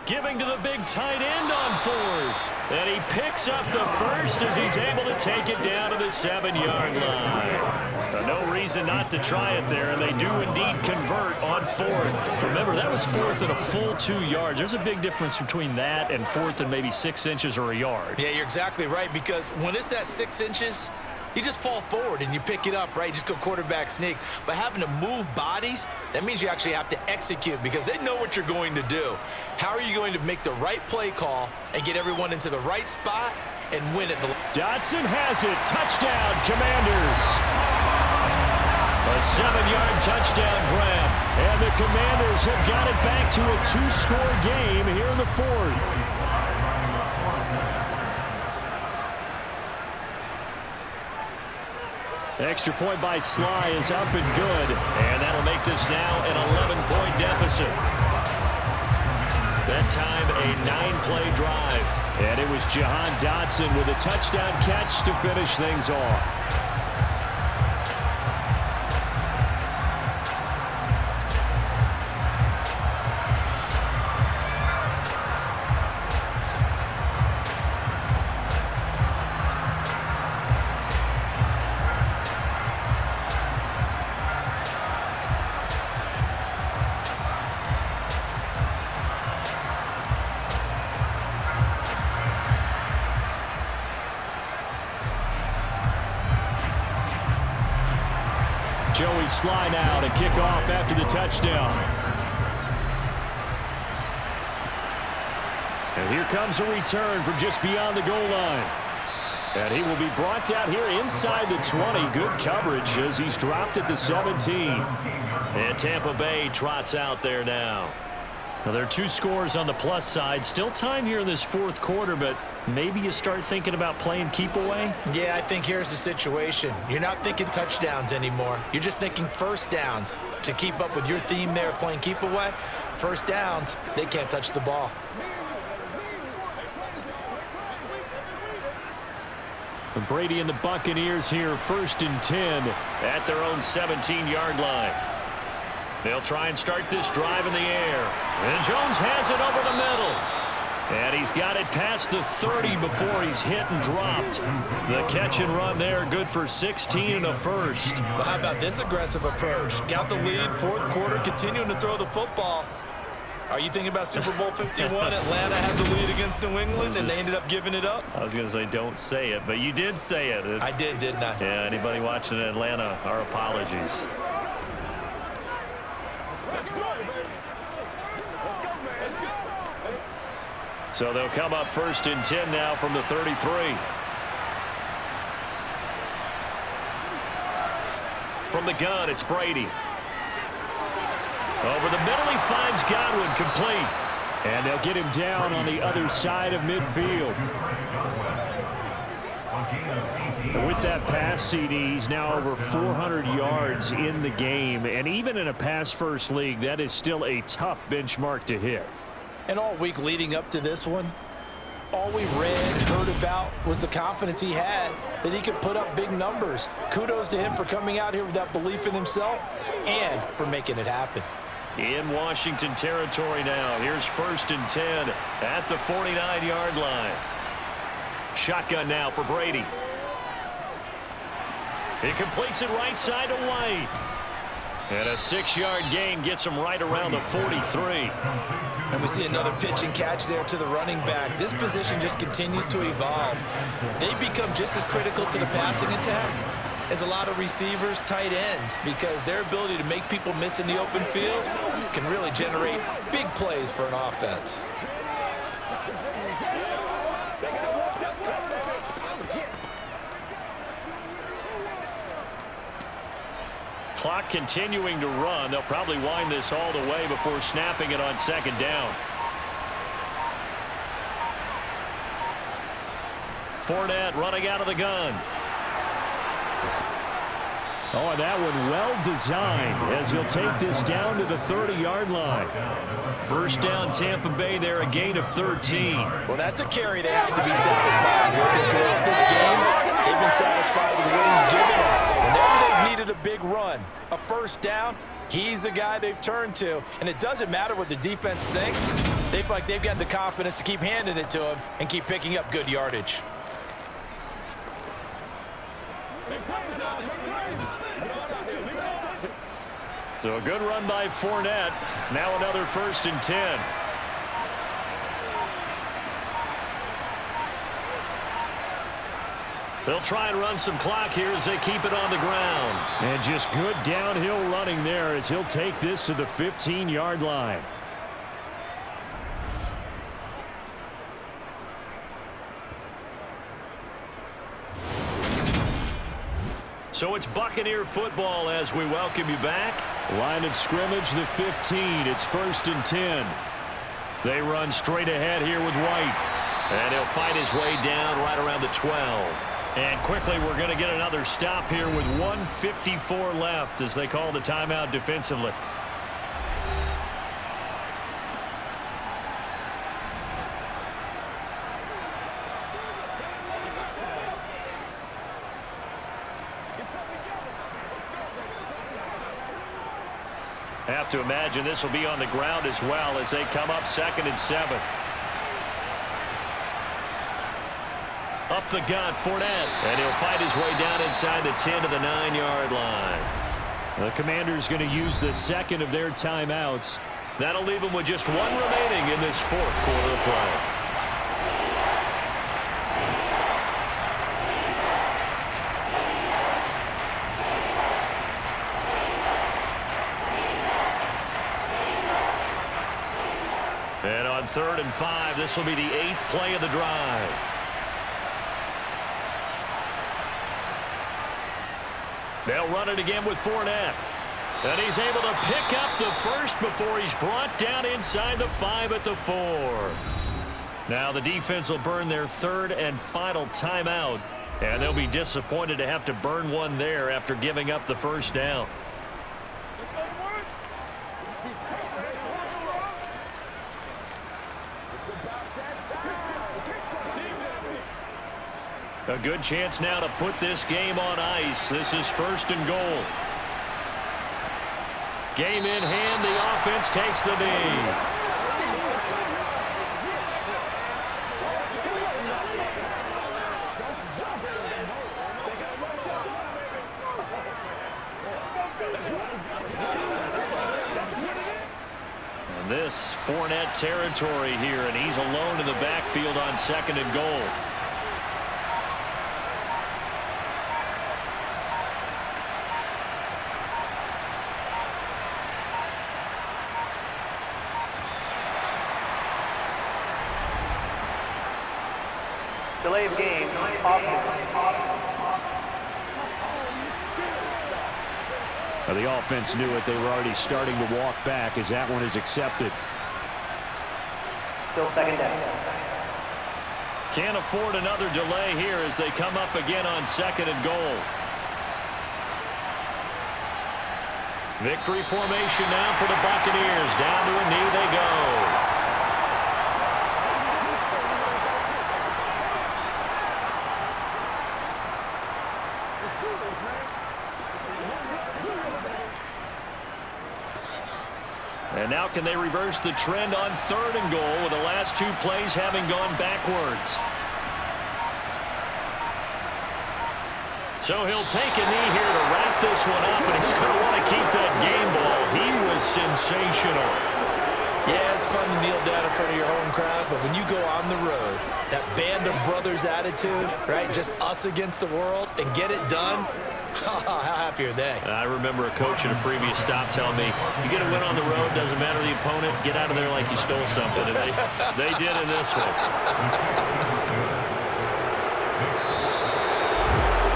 Giving to the big tight end on 4th. And he picks up the first as he's able to take it down to the 7-yard line. No reason not to try it there, and they do indeed convert on 4th. Remember, that was 4th and a full 2 yards. There's a big difference between that and 4th and maybe 6 inches or a yard. Yeah, you're exactly right, because when it's that 6 inches, you just fall forward and you pick it up, right? You just go quarterback sneak. But having to move bodies, that means you actually have to execute because they know what you're going to do. How are you going to make the right play call and get everyone into the right spot and win at the... Dotson has it. Touchdown, Commanders. A 7-yard touchdown grab. And the Commanders have got it back to a 2-score game here in the 4th. Extra point by Sly is up and good. And that'll make this now an 11-point deficit. That time a 9-play drive. And it was Jahan Dotson with a touchdown catch to finish things off. Joey Sly now to kick off after the touchdown. And here comes a return from just beyond the goal line. And he will be brought down here inside the 20. Good coverage as he's dropped at the 17. And Tampa Bay trots out there now. Now, there are 2 scores on the plus side. Still time here in this 4th quarter, but maybe you start thinking about playing keep away? Yeah, I think here's the situation. You're not thinking touchdowns anymore. You're just thinking first downs. To keep up with your theme there, playing keep away, first downs, they can't touch the ball. Brady and the Buccaneers here, 1st and 10. At their own 17-yard line. They'll try and start this drive in the air. And Jones has it over the middle. And he's got it past the 30 before he's hit and dropped. The catch and run there, good for 16 and a first. Well, how about this aggressive approach? Got the lead, fourth quarter, continuing to throw the football. Are you thinking about Super Bowl 51? Atlanta had the lead against New England, and they ended up giving it up? I was going to say don't say it, but you did say it. I did, didn't I? Yeah, anybody watching Atlanta, our apologies. So they'll come up 1st and 10 now from the 33. From the gun, it's Brady. Over the middle, he finds Godwin, complete. And they'll get him down on the other side of midfield. With that pass, CD, he's now over 400 yards in the game. And even in a pass-first league, that is still a tough benchmark to hit. And all week leading up to this one, all we read, heard about was the confidence he had that he could put up big numbers. Kudos to him for coming out here with that belief in himself and for making it happen. In Washington territory now. Here's 1st and 10 at the 49-yard line. Shotgun now for Brady. He completes it right side to White. And a 6-yard gain gets him right around the 43. And we see another pitch and catch there to the running back. This position just continues to evolve. They become just as critical to the passing attack as a lot of receivers, tight ends, because their ability to make people miss in the open field can really generate big plays for an offense. Clock continuing to run. They'll probably wind this all the way before snapping it on 2nd down. Fournette running out of the gun. Oh, and that one well designed as he'll take this down to the 30-yard line. 1st down, Tampa Bay there, a gain of 13. Well, that's a carry they have to be satisfied with. Throughout this game, they've been satisfied with what he's given them. Whenever they've needed a big run, a 1st down, he's the guy they've turned to. And it doesn't matter what the defense thinks. They feel like they've got the confidence to keep handing it to him and keep picking up good yardage. So a good run by Fournette. Now another 1st and 10. They'll try and run some clock here as they keep it on the ground. And just good downhill running there as he'll take this to the 15-yard line. So it's Buccaneer football as we welcome you back. Line of scrimmage, the 15. It's 1st and 10. They run straight ahead here with White. And he'll fight his way down right around the 12. And quickly, we're going to get another stop here with 1:54 left as they call the timeout defensively. Have to imagine this will be on the ground as well as they come up 2nd and 7. Up the gut, Fournette. And he'll fight his way down inside the 10 to the 9-yard line. The Commanders going to use the 2nd of their timeouts. That'll leave them with just 1 remaining in this 4th quarter of play. And on 3rd and 5, this will be the 8th play of the drive. They'll run it again with Fournette. And he's able to pick up the first before he's brought down inside the 5 at the 4. Now the defense will burn their 3rd and final timeout. And they'll be disappointed to have to burn one there after giving up the 1st down. A good chance now to put this game on ice. This is 1st and goal. Game in hand, the offense takes the knee. And this Fournette territory here, and he's alone in the backfield on 2nd and goal. Delay of game, offense. The offense knew it. They were already starting to walk back as that one is accepted. Still 2nd down. Can't afford another delay here as they come up again on 2nd and goal. Victory formation now for the Buccaneers. Down to a knee they go. And now can they reverse the trend on 3rd and goal with the last 2 plays having gone backwards? So he'll take a knee here to wrap this one up, and he's going to want to keep that game ball. He was sensational. Yeah, it's fun to kneel down in front of your home crowd, but when you go on the road, that band of brothers attitude, right, just us against the world, and get it done, how happy are they? I remember a coach in a previous stop telling me, you get a win on the road, doesn't matter the opponent, get out of there like you stole something. And they did in this one.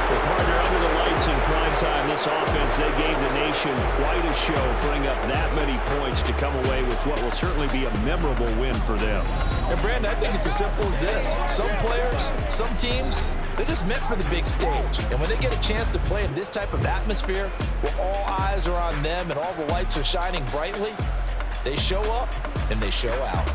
Well, partner, under the lights in prime time, this offense, they gave the nation quite a show, putting up that many points to come away with what will certainly be a memorable win for them. And Brandon, I think it's as simple as this. Some players, some teams, they're just meant for the big stage. And when they get a chance to play in this type of atmosphere, where all eyes are on them and all the lights are shining brightly, they show up and they show out.